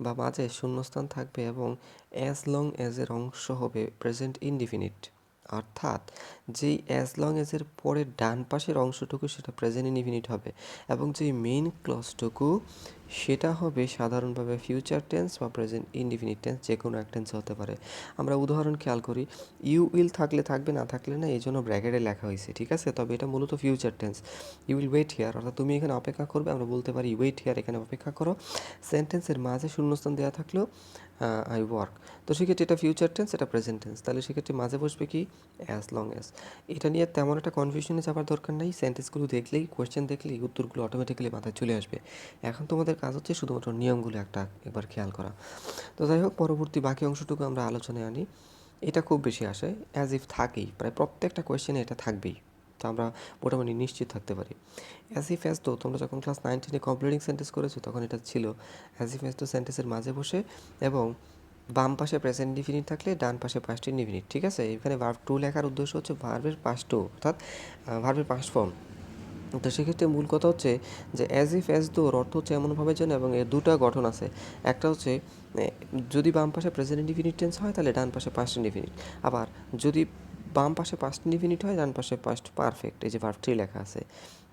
বা মাঝে শূন্যস্থান থাকবে এবং অ্যাজ লং অ্যাজের অংশ হবে প্রেজেন্ট ইনডিফিনিট, অর্থাৎ যেই অ্যাজ লং অ্যাজের পরে ডান পাশের অংশটুকু সেটা প্রেজেন্ট ইনডিফিনিট হবে, এবং যেই মেইন ক্লজটুকু সেটা হবে সাধারণভাবে ফিউচার টেন্স বা প্রেজেন্ট ইনডিফিনিট টেন্স, যে কোনো এক টেন্স হতে পারে। আমরা উদাহরণ খেয়াল করি, ইউ উইল থাকলে থাকবে, না থাকলে না, এই জন্য ব্র্যাকেটে লেখা হয়েছে, ঠিক আছে। তবে এটা মূলত future tense. You will wait here, অর্থাৎ তুমি এখানে অপেক্ষা করবে, আমরা বলতে পারি ওয়েট হিয়ার, এখানে অপেক্ষা করো। সেন্টেন্সের মাঝে শূন্যস্থান দেওয়া থাকলেও আই ওয়ার্ক, তো সেক্ষেত্রে এটা ফিউচার টেন্স, এটা প্রেজেন্ট টেন্স, তাহলে সেক্ষেত্রে মাঝে বসবে কি অ্যাজ লং অ্যাজ। এটা নিয়ে তেমন একটা কনফিউশনে যাওয়ার দরকার নেই, সেন্টেন্সগুলো দেখলেই, কোয়েশ্চেন দেখলেই উত্তরগুলো অটোমেটিক্যালি মাথায় চলে আসবে। এখন তোমাদের কাজ হচ্ছে শুধুমাত্র নিয়মগুলো একবার খেয়াল করা। তো যাই হোক, পরবর্তী বাকি অংশটুকু আমরা আলোচনায় আনি। এটা খুব বেশি আসে, অ্যাজ ইফ থাকেই, প্রায় প্রত্যেকটা কোয়েশ্চেনে এটা থাকবেই, তো আমরা মোটামুটি নিশ্চিত থাকতে পারি। অ্যাজ ইফ অ্যাজ তো তোমরা যখন ক্লাস 9-10 কমপ্লিটিং সেন্টেন্স করেছো তখন এটা ছিল অ্যাজ ইফ অ্যাজ তো সেন্টেন্সের মাঝে বসে, এবং বাম পাশে প্রেজেন্ট ইনডিফিনিট থাকলে ডান পাশে পাস্ট ইনডিফিনিট, ঠিক আছে। এখানে ভার্ব টু লেখার উদ্দেশ্য হচ্ছে ভার্বের পাস্ট টু, অর্থাৎ ভার্বের পাস্ট ফর্ম। তো সেক্ষেত্রে মূল কথা হচ্ছে যে অ্যাজ ইফ অ্যাজ দোর অর্থ হচ্ছে এমনভাবে যেন, এবং এর দুটো গঠন আছে। একটা হচ্ছে যদি বাম পাশে প্রেজেন্ট ইনডিফিনিট টেন্স হয় তাহলে ডান পাশে পাস্ট ইনডিফিনিট, আবার যদি বাম পাশে পাস্ট ইনডিফিনিট হয় ডান পাশে পাস্ট পারফেক্ট, এই যে ভার্ব থ্রি লেখা আছে,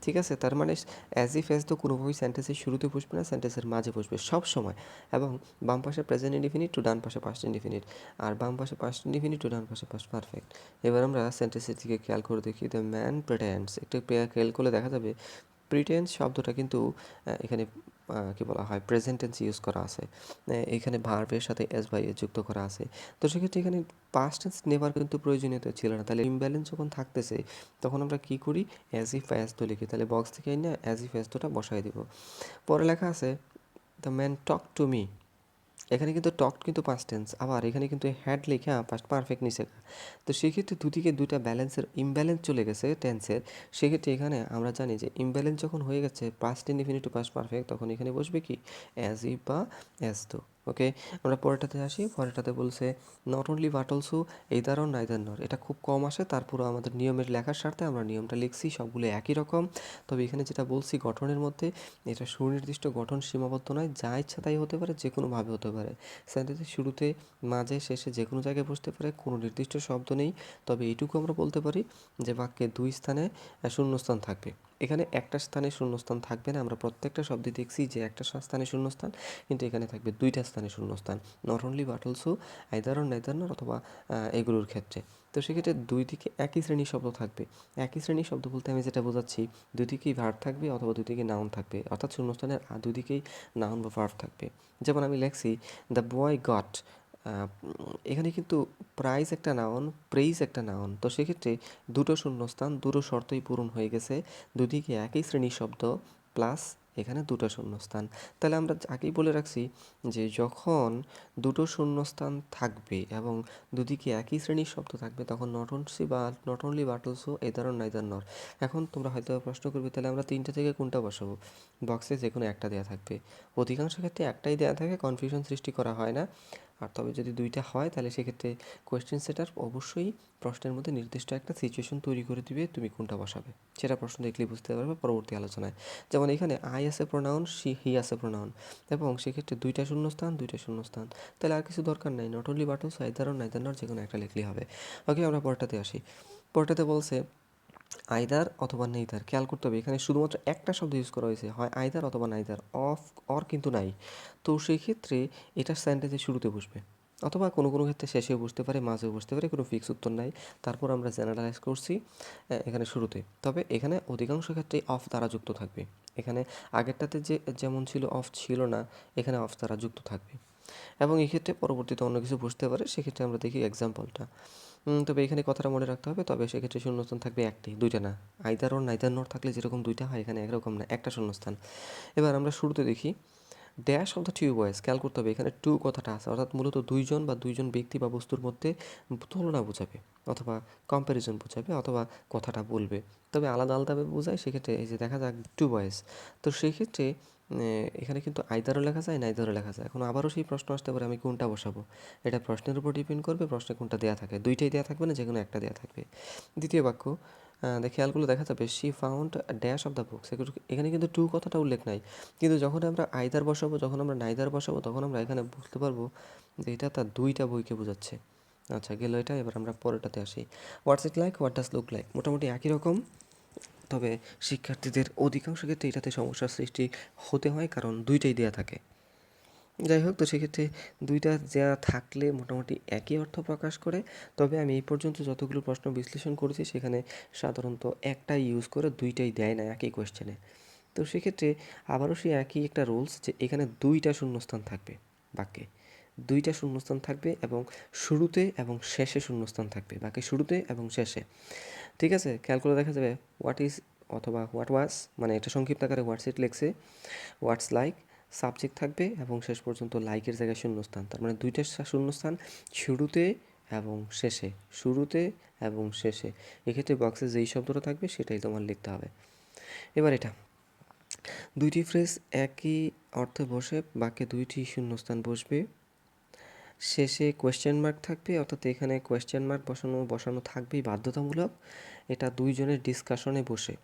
ঠিক আছে। তার মানে অ্যাজ ইফ অ্যাজ তো কোনোভাবেই সেন্টেন্সের শুরুতে বসবে না, সেন্টেন্সের মাঝে বসবে সব সময়, এবং বাম পাশে প্রেজেন্ট ইনডিফিনিট টু ডান পাশে পাস্ট ইনডিফিনিট, আর বাম পাশে পাস্ট ইনডিফিনিট টু ডান পাশে পাস্ট পারফেক্ট। এবার আমরা সেন্টেন্সের দিকে খেয়াল করে দেখি। দ্য ম্যান প্রিটেন্ডস, একটু খেয়াল করলে দেখা যাবে প্রিটেন্স শব্দটা কিন্তু এখানে কী বলা হয়, প্রেজেন্ট টেন্স ইউজ করা আছে, এখানে ভার্বের সাথে এস বাই এস যুক্ত করা আছে। তো সেক্ষেত্রে এখানে পাস্ট টেন্স নেবার কিন্তু প্রয়োজনীয়তা ছিল না, তাহলে ইমব্যালেন্স যখন থাকতেছে তখন আমরা কী করি, অ্যাজ ইফ অ্যাজ তো লিখি, তাহলে বক্স থেকে না অ্যাজ ইফ অ্যাজ তোটা বসাই দিব। পরে লেখা আছে the man talk to me, এখানে কিন্তু টক কিন্তু পাস্ট টেন্স, আবার এখানে কিন্তু হ্যাড লেখা পাস্ট পারফেক্ট নিচে। তো সেক্ষেত্রে দুদিকে দুইটা ব্যালেন্সের ইমব্যালেন্স চলে গেছে টেন্সের। সেক্ষেত্রে এখানে আমরা জানি যে ইমব্যালেন্স যখন হয়ে গেছে past indefinite to past perfect, তখন এখানে বসবে কি অ্যাজ ইফ বা অ্যাজ তো। ওকে, আমরা পরেরটাতে আসি। পরেরটাতে বলছে not only but also either or neither নর, এটা খুব কম আসে, তারপরও আমাদের নিয়মের লেখার স্বার্থে আমরা নিয়মটা লিখছি, সবগুলো একই রকম। তবে এখানে যেটা বলছি গঠনের মধ্যে, এটা সুনির্দিষ্ট গঠন সীমাবদ্ধ নয়, যা ইচ্ছা তাই হতে পারে, যে কোনোভাবে হতে পারে। সেন্টেন্সের শুরুতে মাঝে শেষে যে কোনো জায়গায় বসতে পারে, কোনো নির্দিষ্ট শব্দ নেই। তবে এইটুকু আমরা বলতে পারি যে বাক্যে দুই স্থানে শূন্যস্থান থাকবে, এখানে একটা স্থানে শূন্যস্থান থাকবে না। আমরা প্রত্যেকটা শব্দে দেখছি যে একটা স্থানে শূন্যস্থান, কিন্তু এখানে থাকবে দুইটা স্থানে শূন্যস্থান, not only but also, either or neither নর, অথবা এগুলোর ক্ষেত্রে। তো সেক্ষেত্রে দুই দিকে একই শ্রেণীর শব্দ থাকবে। একই শ্রেণীর শব্দ বলতে আমি যেটা বোঝাচ্ছি, দুই দিকেই ভার্ব থাকবে অথবা দুই দিকে নাউন থাকবে, অর্থাৎ শূন্যস্থানের দুই দিকেই নাউন বা ভার্ব থাকবে। যেমন আমি লেখছি দ্য বয় গট, এখানে কিন্তু প্রাইজ একটা নাউন, প্রেইজ একটা নাউন, তো সেক্ষেত্রে দুটো শূন্যস্থান, দুটো শর্তই পূরণ হয়ে গেছে, দুদিকে একই শ্রেণীর শব্দ প্লাস এখানে দুটো শূন্যস্থান। তাহলে আমরা আগেই বলে রাখছি যে যখন দুটো শূন্যস্থান থাকবে এবং দুদিকে একই শ্রেণীর শব্দ থাকবে তখন not only but also either or neither nor. এখন তোমরা হয়তো প্রশ্ন করবে তাহলে আমরা তিনটা থেকে কোনটা বসাবো, বক্সে যে কোনো একটা দেওয়া থাকবে, অধিকাংশ ক্ষেত্রে একটাই দেওয়া থাকে, কনফিউশন সৃষ্টি করা হয় না। আর তবে যদি দুইটা হয় তাহলে সেক্ষেত্রে কোয়েশ্চেন সেটার অবশ্যই প্রশ্নের মধ্যে নির্দিষ্ট একটা সিচুয়েশন তৈরি করে দিবে তুমি কোনটা বসাবে, সেটা প্রশ্ন দেখলেই বুঝতে পারবে পরবর্তী আলোচনায়। যেমন এখানে আই আছে প্রোনাউন, হি আছে প্রোনাউন, এবং সেক্ষেত্রে দুইটা শূন্যস্থান, তাহলে আর কিছু দরকার নাই, not only but also, either or neither not, যে কোনো একটা লিখলেই হবে। ওকে, আমরা পরেরটাতে আসি। পরেরটাতে বলছে আইদার অথবা নেইদার। খেয়াল করতে হবে এখানে শুধুমাত্র একটা শব্দ ইউজ করা হয়েছে, হয় আইদার অথবা নাইদার, অফ অর কিন্তু নাই। তো সেই ক্ষেত্রে এটা সেন্টেন্সের শুরুতে বসবে, অথবা কোনো কোনো ক্ষেত্রে শেষেও বসতে পারে, মাঝেও বসতে পারে, কোনো ফিক্স উত্তর নাই। তারপর আমরা জেনারেলাইজ করছি এখানে শুরুতে, তবে এখানে অধিকাংশ ক্ষেত্রেই অফ দ্বারা যুক্ত থাকবে। এখানে আগেরটাতে যেমন ছিল অফ ছিল না, এখানে অফ দ্বারা যুক্ত থাকবে, এবং এক্ষেত্রে পরবর্তীতে অন্য কিছু বুঝতে পারে। সেক্ষেত্রে আমরা দেখি এক্সাম্পলটা। তবে এখানে কথাটা মনে রাখতে হবে, তবে সেক্ষেত্রে শূন্যস্থান থাকবে একটি, দুইটা না। আইদার অর নাইদার নট থাকলে যেরকম দুইটা হয়, এখানে একরকম না, একটা শূন্যস্থান। এবার আমরা শুরুতে দেখি dash of the two boys. খেয়াল করতে হবে এখানে টু কথাটা আছে, অর্থাৎ মূলত দুইজন বা দুইজন ব্যক্তি বা বস্তুর মধ্যে তুলনা বোঝাবে, অথবা কম্প্যারিজন বোঝাবে, অথবা কথাটা বলবে। তবে আলাদা আলাদাভাবে বোঝায়, সেক্ষেত্রে এই যে দেখা যাক টু বয়েজ, তো সেই ক্ষেত্রে এখানে কিন্তু আইদারও লেখা যায়, নাইদারও লেখা যায়। এখন আবারও সেই প্রশ্ন আসতে পারে আমি কোনটা বসাবো, এটা প্রশ্নের উপর ডিপেন্ড করবে, প্রশ্নে কোনটা দেওয়া থাকে, দুইটাই দেওয়া থাকবে না, যে কোনো একটা দেওয়া থাকবে। দ্বিতীয় বাক্য, খেয়ালগুলো দেখা যাবে she found dash of the books, এখানে কিন্তু টু কথাটা উল্লেখ নাই, কিন্তু যখন আমরা আইদার বসাবো, যখন আমরা নাইদার বসাবো, তখন আমরা এখানে বুঝতে পারবো যে এটা তার দুইটা বইকে বোঝাচ্ছে। আচ্ছা, গেল এটা। এবার আমরা পরেরটাতে আসি। What's it like, what does look like, মোটামুটি একই রকম, তবে শিক্ষার্থীদের অধিকাংশ ক্ষেত্রে এটাতে সমস্যার সৃষ্টি হতে হয়, কারণ দুইটাই দেয়া থাকে। যাই হোক, তো সেক্ষেত্রে দুইটা দেওয়া থাকলে মোটামুটি একই অর্থ প্রকাশ করে, তবে আমি এই পর্যন্ত যতগুলো প্রশ্ন বিশ্লেষণ করেছি সেখানে সাধারণত একটাই ইউজ করে, দুইটাই দেয় না একই কোয়েশ্চেনে। তো সেক্ষেত্রে আবারও সেই একই একটা রুলস, যে এখানে দুইটা শূন্যস্থান থাকবে বাক্যে, দুইটা শূন্যস্থান থাকবে, এবং শুরুতে এবং শেষে শূন্যস্থান থাকবে, বাকি শুরুতে এবং শেষে। ঠিক আছে, খেয়াল করে দেখা যাবে হোয়াট ইজ অথবা হোয়াট ওয়াজ, মানে এটা সংক্ষিপ্ত আকারে হোয়াটস ইট লেখছে, হোয়াটস লাইক সাবজেক্ট থাকবে, এবং শেষ পর্যন্ত লাইকের জায়গায় শূন্যস্থান, তার মানে দুইটা শূন্যস্থান শুরুতে এবং শেষে, শুরুতে এবং শেষে। এক্ষেত্রে বক্সে যেই শব্দটা থাকবে সেটাই তোমার লিখতে হবে। এবার এটা দুইটি ফ্রেজ একই অর্থে বসে, বাক্যে দুইটি শূন্যস্থান বসবে, শেষে কোয়েশ্চেন মার্ক থাকবে, অর্থাৎ এখানে কোয়েশ্চেন মার্ক বসানো থাকবেই বাধ্যতামূলক। এটা দুইজনের ডিসকাশনে বসে,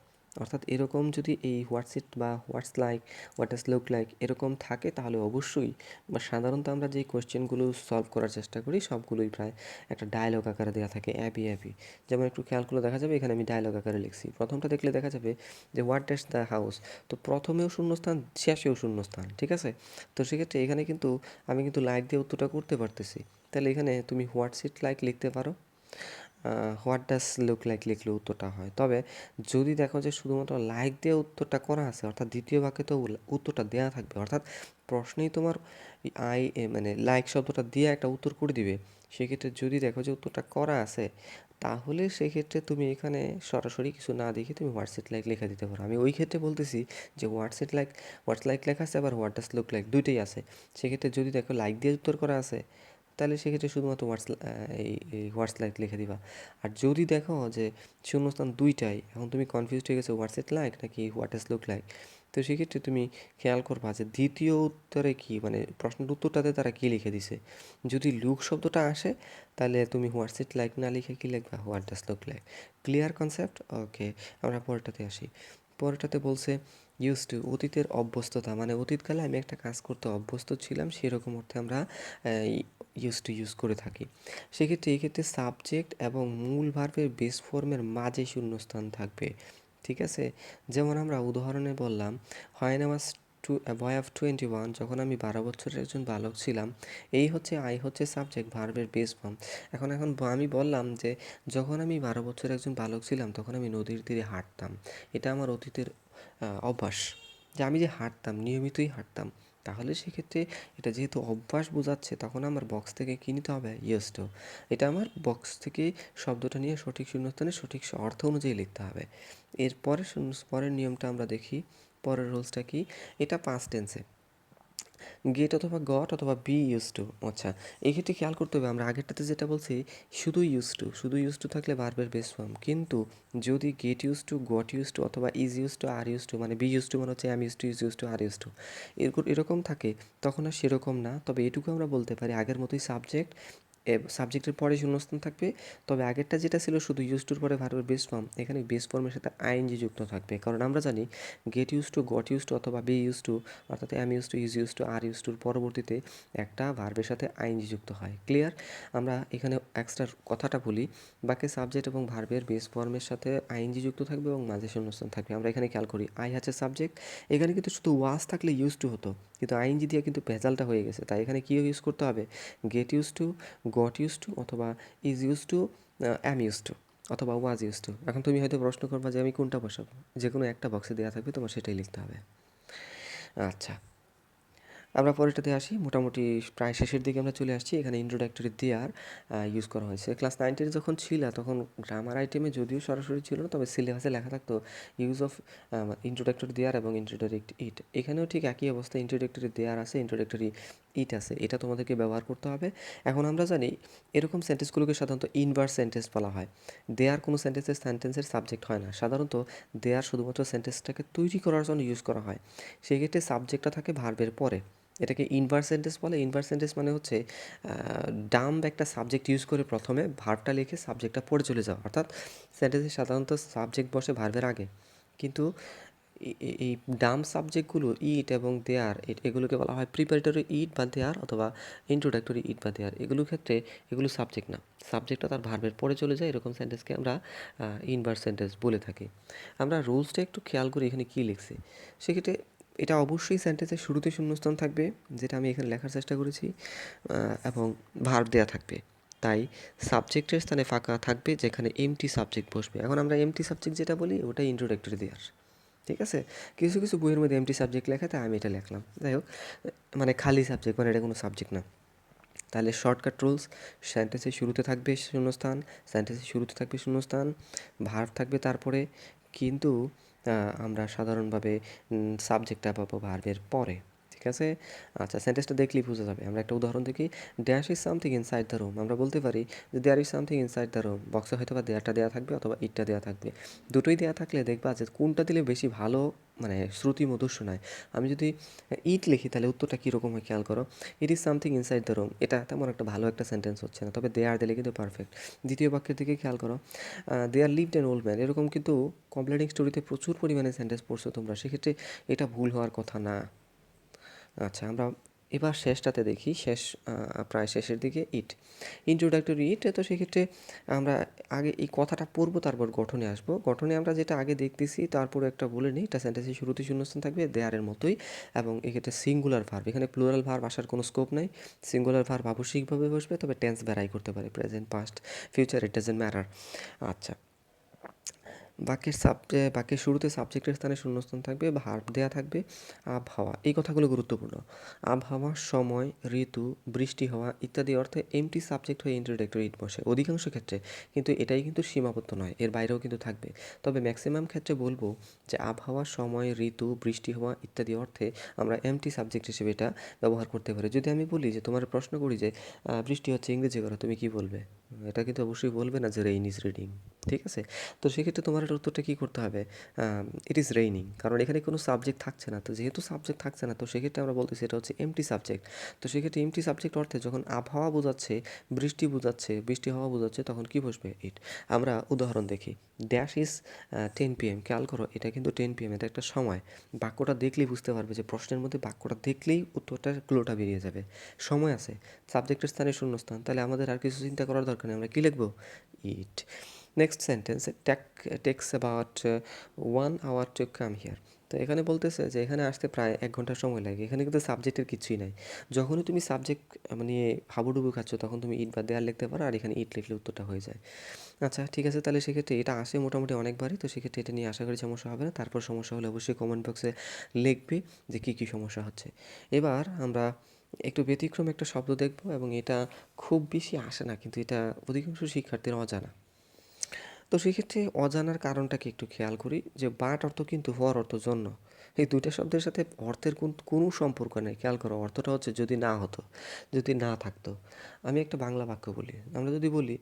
অর্থাৎ এরকম যদি এই হোয়াটস ইট বা what's like, what does look like এরকম থাকে, তাহলে অবশ্যই, বা সাধারণত আমরা যে কোয়েশ্চেনগুলো সলভ করার চেষ্টা করি সবগুলোই প্রায় একটা ডায়লগ আকারে দেওয়া থাকে, অ্যাবি অ্যাবি। যেমন একটু খেয়াল করে দেখা যাবে এখানে আমি ডায়লগ আকারে লিখছি। প্রথমটা দেখলে দেখা যাবে যে হোয়াট ডাজ দ্য হাউস, তো প্রথমেও শূন্যস্থান, শেষেও শূন্যস্থান, ঠিক আছে। তো সেক্ষেত্রে এখানে কিন্তু আমি কিন্তু লাইক দিয়ে উত্তরটা করতে পারতেছি, তাহলে এখানে তুমি হোয়াটস ইট লাইক লিখতে পারো, হোয়াট ডাজ লুক লাইক লিখলে উত্তরটা হয়। তবে যদি দেখো যে শুধুমাত্র লাইক দিয়ে উত্তরটা করা আছে, অর্থাৎ দ্বিতীয় বাক্যে তো উত্তরটা দেওয়া থাকবে, অর্থাৎ প্রশ্নেই তোমার মানে লাইক শব্দটা দিয়ে একটা উত্তর করে দিবে, সেক্ষেত্রে যদি দেখো যে উত্তরটা করা আছে, তাহলে সেক্ষেত্রে তুমি এখানে সরাসরি কিছু না দেখে তুমি হোয়াটস ইট লাইক লেখা দিতে পারো। আমি ওই ক্ষেত্রে বলতেছি যে হোয়াটস লাইক লেখা আছে, আবার হোয়াট ডাজ লুক লাইক দুইটাই আছে। সেক্ষেত্রে যদি দেখো লাইক দিয়ে উত্তর করা আছে, তাহলে সেক্ষেত্রে শুধুমাত্র এই হোয়াটস লাইক লিখে দিবা। আর যদি দেখো যে শূন্যস্থান দুইটাই, এখন তুমি কনফিউজড হয়ে গেছো হোয়াটস ইট লাইক নাকি হোয়াট ডাজ লুক লাইক, তো সেক্ষেত্রে তুমি খেয়াল করবা যে দ্বিতীয় উত্তরে কি, মানে প্রশ্নের উত্তরটাতে তারা কী লিখে দিছে। যদি লুক শব্দটা আসে, তাহলে তুমি হোয়াটস ইট লাইক না লিখে কী লিখবা, what does look like. Clear concept? Okay, আমরা পরেরটাতে আসি। পরেরটাতে বলছে ইউজ টু, অতীতের অভ্যস্ততা, মানে অতীতকালে আমি একটা কাজ করতে অভ্যস্ত ছিলাম, সেরকম অর্থে আমরা ইউজ করে থাকি। সেক্ষেত্রে এক্ষেত্রে সাবজেক্ট এবং মূল ভার্বের বেস ফর্মের মাঝে শূন্যস্থান থাকবে, ঠিক আছে। যেমন আমরা উদাহরণে বললাম when I was boy of 21, যখন আমি 12 বছরের একজন বালক ছিলাম, এই হচ্ছে আই হচ্ছে সাবজেক্ট, ভার্বের বেস ফর্ম। এখন আমি বললাম যে যখন আমি 12 বছরের একজন বালক ছিলাম, তখন আমি নদীর তীরে হাঁটতাম, এটা আমার অতীতের অভ্যাস, যে আমি যে হাঁটতাম, নিয়মিতই হাঁটতাম। তাহলে সেক্ষেত্রে এটা যেহেতু অভ্যাস বোঝাচ্ছে, তখন আমার বক্স থেকে কী নিতে হবে, ইউজড টু। এটা আমার বক্স থেকে শব্দটা নিয়ে সঠিক শূন্যস্থানে সঠিক অর্থ অনুযায়ী লিখতে হবে। পরের নিয়মটা আমরা দেখি, পরের রুলসটা কি, এটা পাস্ট টেন্সে। গেট অথবা গট অথবা বি ইউজ টু। আচ্ছা, এক্ষেত্রে খেয়াল করতে হবে আমরা আগেরটাতে যেটা বলছি শুধু ইউজ টু থাকলে ভার্বের বেস ফর্ম, কিন্তু যদি get use to, got use to অথবা is use to, are use to, মানে বি ইউজ টু মানে হচ্ছে am use to, is use to, are use to, এরকম থাকে, তখন আর সেরকম না। তবে এটুকু আমরা বলতে পারি আগের মতোই সাবজেক্টের পরে শূন্যস্থান থাকবে। তবে আগেরটা যেটা ছিল শুধু ইউজ টুর পরে ভার্বের বেস ফর্ম, এখানে বেস ফর্মের সাথে আইএনজি যুক্ত থাকবে, কারণ আমরা জানি get use to, got use to অথবা বি ইউজ টু অর্থাৎ am use to, is use to, are use টুর পরবর্তীতে একটা ভার্বের সাথে আইএনজি যুক্ত হয়। ক্লিয়ার? আমরা এখানে এক্সট্রা কথাটা বলি, বাকি সাবজেক্ট এবং ভার্বের বেস ফর্মের সাথে আইএনজি যুক্ত থাকবে এবং মাঝে শূন্যস্থান থাকবে। আমরা এখানে খেয়াল করি আই হচ্ছে সাবজেক্ট, এখানে কিন্তু শুধু ওয়াজ থাকলে ইউজ টু হতো, কিন্তু আইএনজি দিয়ে কিন্তু ভেজালটা হয়ে গেছে, তাই এখানে কী ইউজ করতে হবে? Get use to, got use to অথবা is use to, am use to অথবা ওয়াজ ইউজ টু। এখন তুমি হয়তো প্রশ্ন করবা যে আমি কোনটা বসাবো, যে কোনো একটা বক্সে দেওয়া থাকবে, তোমার সেটাই লিখতে হবে। আচ্ছা, আমরা পরেরটাতে আসি। মোটামুটি প্রায় শেষের দিকে আমরা চলে আসছি। এখানে ইন্ট্রোডাক্টরি দেয়ার ইউজ করা হয়েছে। ক্লাস 9-10 যখন ছিলা তখন গ্রামার আইটেমে যদিও সরাসরি ছিল না, তবে সিলেবাসে লেখা থাকতো ইউজ অফ ইন্ট্রোডাক্টরি দেয়ার এবং ইন্ট্রোডাক্টরি ইট। এখানেও ঠিক একই অবস্থা, ইন্ট্রোডাক্টরি দেয়ার আছে, ইন্ট্রোডাক্টরি ইট আছে, এটা তোমাদেরকে ব্যবহার করতে হবে। এখন আমরা জানি এরকম সেন্টেন্সগুলোকে সাধারণত ইনভার্স সেন্টেন্স বলা হয়। দেয়ার কোনো সেন্টেন্সের সাবজেক্ট হয় না, সাধারণত দেয়ার শুধুমাত্র সেন্টেন্সটাকে তৈরি করার জন্য ইউজ করা হয়। সেক্ষেত্রে সাবজেক্টটা থাকে ভার্বের পরে, এটাকে ইনভার্স সেন্টেন্স বলে। ইনভার্স সেন্টেন্স মানে হচ্ছে ডাম্ব একটা সাবজেক্ট ইউজ করে প্রথমে ভার্বটা লিখে সাবজেক্টটা পড়ে চলে যাওয়া, অর্থাৎ সেন্টেন্সে সাধারণত সাবজেক্ট বসে ভার্বের আগে, কিন্তু এই ডাম সাবজেক্টগুলো ইট এবং দেয়ার, এগুলোকে বলা হয় প্রিপারেটরি ইট বা দেয়ার অথবা ইন্ট্রোডাক্টরি ইট বা দেয়ার। এগুলোর ক্ষেত্রে এগুলো সাবজেক্ট না, সাবজেক্টটা তার ভার্বের পরে চলে যায়, এরকম সেন্টেন্সকে আমরা ইনভার্স সেন্টেন্স বলে থাকি। আমরা রুলসটা একটু খেয়াল করি এখানে কী লিখছি। সেক্ষেত্রে এটা অবশ্যই সেন্টেন্সের শুরুতে শূন্যস্থান থাকবে, যেটা আমি এখানে লেখার চেষ্টা করেছি, এবং ভার্ব দেয়া থাকবে। তাই সাবজেক্টের স্থানে ফাঁকা থাকবে যেখানে এমটি সাবজেক্ট বসবে। এখন আমরা এমটি সাবজেক্ট যেটা বলি ওটা ইন্ট্রোডাক্টরি দেয়ার, ঠিক আছে? কিছু কিছু বইয়ের মধ্যে এমটি সাবজেক্ট লেখা, তাই আমি এটা লিখলাম। যাই হোক, মানে খালি সাবজেক্ট, মানে এটা কোনো সাবজেক্ট না। তাহলে শর্টকাট রুলস, সেন্টেন্সের শুরুতে থাকবে শূন্যস্থান, ভার্ব থাকবে তারপরে, কিন্তু আমরা সাধারণভাবে সাবজেক্টটা পাবো ভার্বের পরে, ঠিক আছে? আচ্ছা, সেন্টেন্সটা দেখলেই বোঝা যাবে। আমরা একটা উদাহরণ দেখি, dash is something inside the room. আমরা বলতে পারি যে there is something inside the room, বক্সে হয়তো বা দেয়ারটা দেওয়া থাকবে অথবা ইটটা দেওয়া থাকবে। দুটোই দেওয়া থাকলে দেখবা যে কোনটা দিলে বেশি ভালো, মানে শ্রুতি মধুর শোনায়। আমি যদি ইট লিখি তাহলে উত্তরটা কীরকম হয় খেয়াল করো। It is something inside the room, এটা তেমন একটা ভালো একটা সেন্টেন্স হচ্ছে না, তবে দেয়ার দিলে কিন্তু পারফেক্ট। দ্বিতীয় বাক্যের দিকে খেয়াল করো, there lived an old man, এরকম কিন্তু কমপ্লেটিং স্টোরিতে প্রচুর পরিমাণে সেন্টেন্স পড়ছো তোমরা, সেক্ষেত্রে এটা ভুল হওয়ার কথা না। আচ্ছা, আমরা এবার শেষটাতে দেখি, প্রায় শেষের দিকে ইন্ট্রোডাক্টরি ইট। তো সেক্ষেত্রে আমরা আগে এই কথাটা পড়বো, তারপর গঠনে আসবো। গঠনে আমরা যেটা আগে দেখতেছি তারপর একটা বলে নিই, এটা সেন্টেন্সের শুরুতে শূন্যস্থান থাকবে দেয়ারের মতোই, এবং এক্ষেত্রে সিঙ্গুলার ভার্ব, এখানে প্লুরাল ভার্ব আসার কোনো স্কোপ নাই। সিঙ্গুলার ভার্ব আবশ্যিকভাবে বসবে, তবে টেন্স ভ্যারাই করতে পারে, present, past, future, it doesn't matter. আচ্ছা, বাক্যের শুরুতে সাবজেক্টের স্থানে শূন্যস্থান থাকবে, ভার্ব দেয়া থাকবে। আবহাওয়া, এই কথাগুলো গুরুত্বপূর্ণ। আবহাওয়া, সময়, ঋতু, বৃষ্টি হওয়া ইত্যাদি অর্থে এমটি সাবজেক্ট হয়ে ইন্ট্রোডাক্টরি ইট বসে অধিকাংশ ক্ষেত্রে, কিন্তু এটাই কিন্তু সীমাবদ্ধ নয়, এর বাইরেও কিন্তু থাকবে। তবে ম্যাক্সিমাম ক্ষেত্রে বলবো যে আবহাওয়া, সময়, ঋতু, বৃষ্টি হওয়া ইত্যাদি অর্থে আমরা এমটি সাবজেক্ট হিসেবে এটা ব্যবহার করতে পারি। যদি আমি বলি যে তোমার প্রশ্ন করি যে বৃষ্টি হচ্ছে ইংরেজি করো, তুমি কি বলবে? এটা কিন্তু অবশ্যই বলবে না যে রেইন ইজ রিডিং, ঠিক আছে? তো সেক্ষেত্রে তোমার এটার উত্তরটা কী করতে হবে? ইট ইজ রেইনিং, কারণ এখানে কোনো সাবজেক্ট থাকছে না। তো যেহেতু সাবজেক্ট থাকছে না, তো সেক্ষেত্রে আমরা বলতেছি এটা হচ্ছে এমটি সাবজেক্ট। তো সেক্ষেত্রে এমটি সাবজেক্ট অর্থে যখন আবহাওয়া বোঝাচ্ছে, বৃষ্টি বোঝাচ্ছে, বৃষ্টি হওয়া বোঝাচ্ছে, তখন কী বসবে? ইট। আমরা উদাহরণ দেখি, ড্যাশ ইজ 10 PM, খেয়াল করো এটা কিন্তু 10 PM, এটা একটা সময়। বাক্যটা দেখলেই বুঝতে পারবে যে প্রশ্নের মধ্যে বাক্যটা দেখলেই উত্তরটার ক্লুটা বেরিয়ে যাবে। সময় আছে, সাবজেক্টের স্থানে শূন্যস্থান, তাহলে আমাদের আর কিছু চিন্তা করার দরকার নেই, আমরা কী লিখবো? It. Next sentence, takes about 1 hour to come here. তো এখানে বলতেছে যে এখানে আসতে প্রায় 1 ঘন্টা সময় লাগে। এখানে কিন্তু সাবজেক্টের কিছুই নাই। যখনই তুমি সাবজেক্ট নিয়ে হাবুডুবু খাচ্ছ, তখন তুমি ইট বা দেয়ার লিখতে পারো, আর এখানে ইট লিখলে উত্তরটা হয়ে যায়। আচ্ছা, ঠিক আছে, তাহলে সেক্ষেত্রে এটা আসে মোটামুটি অনেকবারই, তো সেক্ষেত্রে এটা নিয়ে আশা করি সমস্যা হবে না। তারপর সমস্যা হলে অবশ্যই কমেন্ট বক্সে লিখবে যে কী কী সমস্যা হচ্ছে। এবার আমরা একটু ব্যতিক্রম একটা শব্দ দেখব, এবং এটা খুব বেশি আসে না, কিন্তু এটা অধিকাংশ শিক্ষার্থীর অজানা। তো সেক্ষেত্রে অজানার কারণটাকে একটু খেয়াল করি যে বাট অর্থ কিন্তু ফর অর্থ জন্য, এই দুইটা শব্দের সাথে অর্থের কোনো সম্পর্ক নেই। খেয়াল করো, অর্থটা হচ্ছে যদি না হতো, যদি না থাকতো। আমি একটা বাংলা বাক্য বলি, আমরা যদি বলি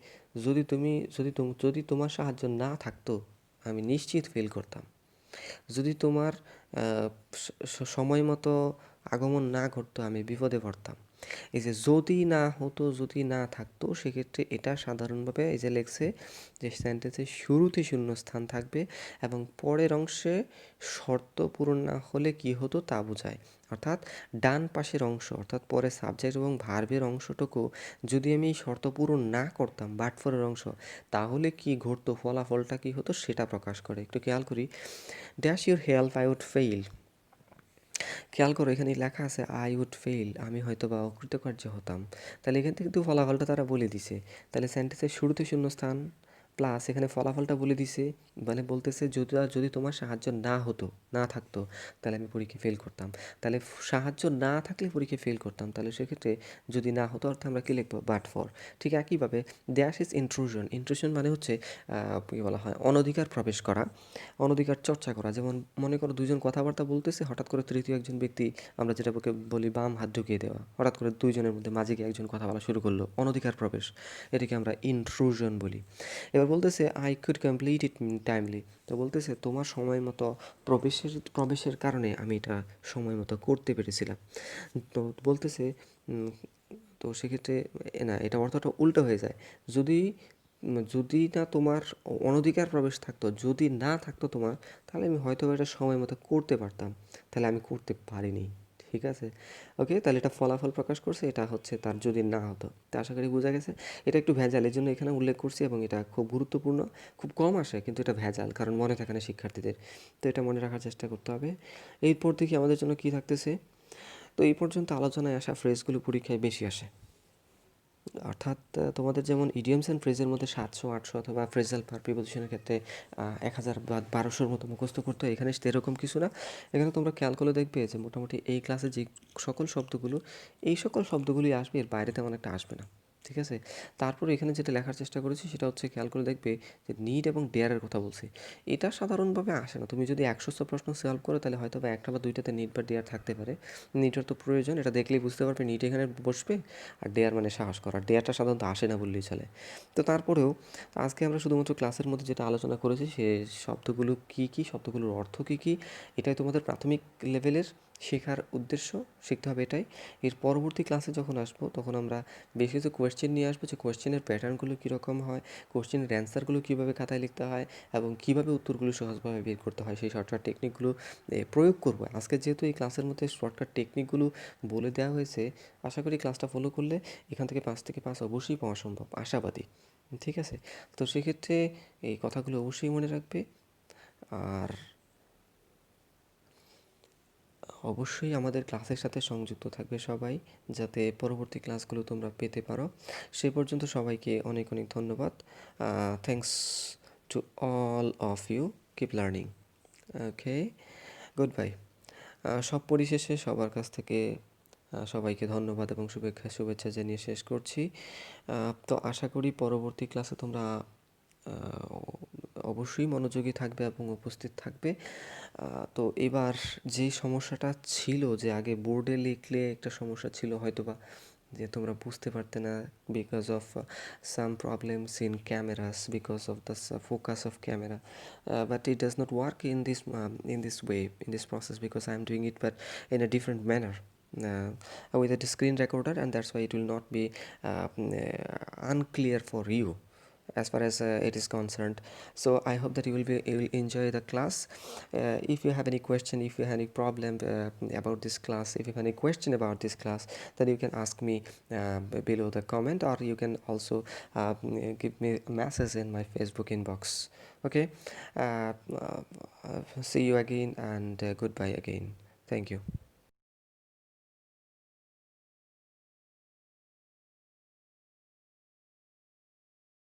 যদি তোমার সাহায্য না থাকতো আমি নিশ্চিত ফেল করতাম। যদি তোমার সময় মতো আগমন না ঘটতো আমি বিপদে পড়তাম। এই যে যদি না হতো, যদি না থাকতো, সেক্ষেত্রে এটা সাধারণভাবে এই যে লেখছে যে সেন্টেন্সের শুরুতে শূন্যস্থান থাকবে এবং পরের অংশে শর্ত পূরণ না হলে কি হতো তা বোঝায়। অর্থাৎ ডান পাশের অংশ অর্থাৎ পরে সাবজেক্ট এবং ভার্বের অংশটুকু যদি আমি শর্ত পূরণ না করতাম, বাট ফরের অংশ, তাহলে কি ঘটতো, ফলাফলটা কি হতো সেটা প্রকাশ করে। একটু খেয়াল করি, dash your help I would fail. খেয়াল করো এখানে লেখা আছে আই উড ফেইল, আমি হয়তো বা অকৃতকার্য হতাম। তাহলে এখান থেকে কিন্তু ফলাফলটা তারা বলে দিছে। তাহলে সেন্টেন্সের শুরুতে শূন্যস্থান প্লাস এখানে ফলাফলটা বলে দিছে, মানে বলতেছে যদি তোমার সাহায্য না হতো, না থাকতো, তাহলে আমি পরীক্ষা ফেল করতাম। তাহলে সাহায্য না থাকলে পরীক্ষা ফেল করতাম, তাহলে সেক্ষেত্রে যদি না হতো অর্থে আমরা কী লিখবো, বাট ফর। ঠিক একইভাবে ড্যাশ ইজ ইন্ট্রুশন। ইন্ট্রুশন মানে হচ্ছে কী বলা হয়, অনধিকার প্রবেশ করা, অনধিকার চর্চা করা। যেমন মনে করো দুইজন কথাবার্তা বলতেছে, হঠাৎ করে তৃতীয় একজন ব্যক্তি, আমরা যেটা বলি বাম হাত ঢুকিয়ে দেওয়া, হঠাৎ করে দুইজনের মধ্যে মাঝে গিয়ে একজন কথা বলা শুরু করলো, অনধিকার প্রবেশ, এটাকে আমরা ইন্ট্রুশন বলি। এবার বলতেছে I could complete it timely. তো বলতেছে তোমার সময় মতো প্রবেশের কারণে আমি এটা সময় মতো করতে পেরেছিলাম। তো বলতেছে তো সেক্ষেত্রে না, এটা অর্থটা উল্টো হয়ে যায়। যদি যদি না তোমার অনধিকার প্রবেশ থাকতো, যদি না থাকতো তোমার, তাহলে আমি হয়তো এটা সময় মতো করতে পারতাম, তাহলে আমি করতে পারিনি। ঠিক আছে, ওকে, তাহলে এটা ফলাফল প্রকাশ করছে, এটা হচ্ছে তার যদি না হতো। তা আশা করি বোঝা গেছে। এটা একটু ভেজাল, এই জন্য এখানে উল্লেখ করছি এবং এটা খুব গুরুত্বপূর্ণ। খুব কম আসে কিন্তু এটা ভেজাল, কারণ মনে থাকে না শিক্ষার্থীদের। তো এটা মনে রাখার চেষ্টা করতে হবে। এরপর দেখি আমাদের জন্য কি থাকতেছে। তো এই পর্যন্ত আলোচনায় আসা ফ্রেজগুলো পরীক্ষায় বেশি আসে। অর্থাৎ তোমাদের যেমন ইডিয়মস অ্যান্ড ফ্রেজের মধ্যে 700 800 অথবা ফ্রেজাল ভার্ব প্রিপোজিশনের ক্ষেত্রে 1000 বা 1200-র মতো মুখস্থ করতে হয়, এখানে সেরকম কিছু না। এখানে তোমরা খেয়াল করলে দেখবে যে মোটামুটি এই ক্লাসে যে সকল শব্দগুলো, এই সকল শব্দগুলোই আসবে, এর বাইরে তেমন একটা আসবে না। ঠিক আছে, তারপরে এখানে যেটা লেখার চেষ্টা করেছি সেটা হচ্ছে, খেয়াল করে দেখবে যে নিড এবং ডেয়ারের কথা বলছি। এটা সাধারণভাবে আসে না। তুমি যদি 100টা প্রশ্ন সলভ করো তাহলে হয়তো বা একটা বা দুইটাতে নিড বা ডেয়ার থাকতে পারে। নিডের তো প্রয়োজন, এটা দেখলেই বুঝতে পারবে নিড এখানে বসবে, আর ডেয়ার মানে সাহস করা। ডেয়ারটা সাধারণত আসে না বললেই চলে। তো তারপরেও আজকে আমরা শুধুমাত্র ক্লাসের মধ্যে যেটা আলোচনা করেছি সে শব্দগুলো কী কী, শব্দগুলোর অর্থ কী কী, এটাই তোমাদের প্রাথমিক লেভেলের শেখার উদ্দেশ্য, শিখতে হবে এটাই। এর পরবর্তী ক্লাসে যখন আসবো তখন আমরা বেশ কিছু কোয়েশ্চেন নিয়ে আসবো, যে কোয়েশ্চেনের প্যাটার্নগুলো কীরকম হয়, কোয়েশ্চেনের অ্যান্সারগুলো কীভাবে খাতায় লিখতে হয় এবং কীভাবে উত্তরগুলো সহজভাবে বের করতে হয়, সেই শর্টকাট টেকনিকগুলো প্রয়োগ করবো। আজকে যেহেতু এই ক্লাসের মধ্যে শর্টকাট টেকনিকগুলো বলে দেওয়া হয়েছে, আশা করি ক্লাসটা ফলো করলে এখান থেকে 5 থেকে 5 অবশ্যই পাওয়া সম্ভব, আশাবাদী। ঠিক আছে, তো সেক্ষেত্রে এই কথাগুলো অবশ্যই মনে রাখবে। আর অবশ্যই আমাদের ক্লাসের সাথে সংযুক্ত থাকবে সবাই, যাতে পরবর্তী ক্লাসগুলো তোমরা পেতে পারো। সে পর্যন্ত সবাইকে অনেক অনেক ধন্যবাদ। Thanks to all of you, keep learning. Okay, good bye. সব পরিশেষে সবার কাছ থেকে সবাইকে ধন্যবাদ এবং শুভেচ্ছা জানিয়ে শেষ করছি। তো আশা করি পরবর্তী ক্লাসে তোমরা অবশ্যই মনোযোগী থাকবে এবং উপস্থিত থাকবে। তো এবার যে সমস্যাটা ছিল, যে আগে বোর্ডে লিখলে একটা সমস্যা ছিল হয়তোবা, যে তোমরা বুঝতে পারতে না because of some problems in cameras, because of the focus of camera, but it does not work in this way, in this process, because I am doing it but in a different manner, with a screen recorder, and that's why it will not be unclear for you as far as it is concerned. So I hope that you will enjoy the class. If you have any question, if you have any problem about this class, if you have any question about this class, then you can ask me below the comment, or you can also give me a message in my Facebook inbox. Okay, see you again, and goodbye again. Thank you.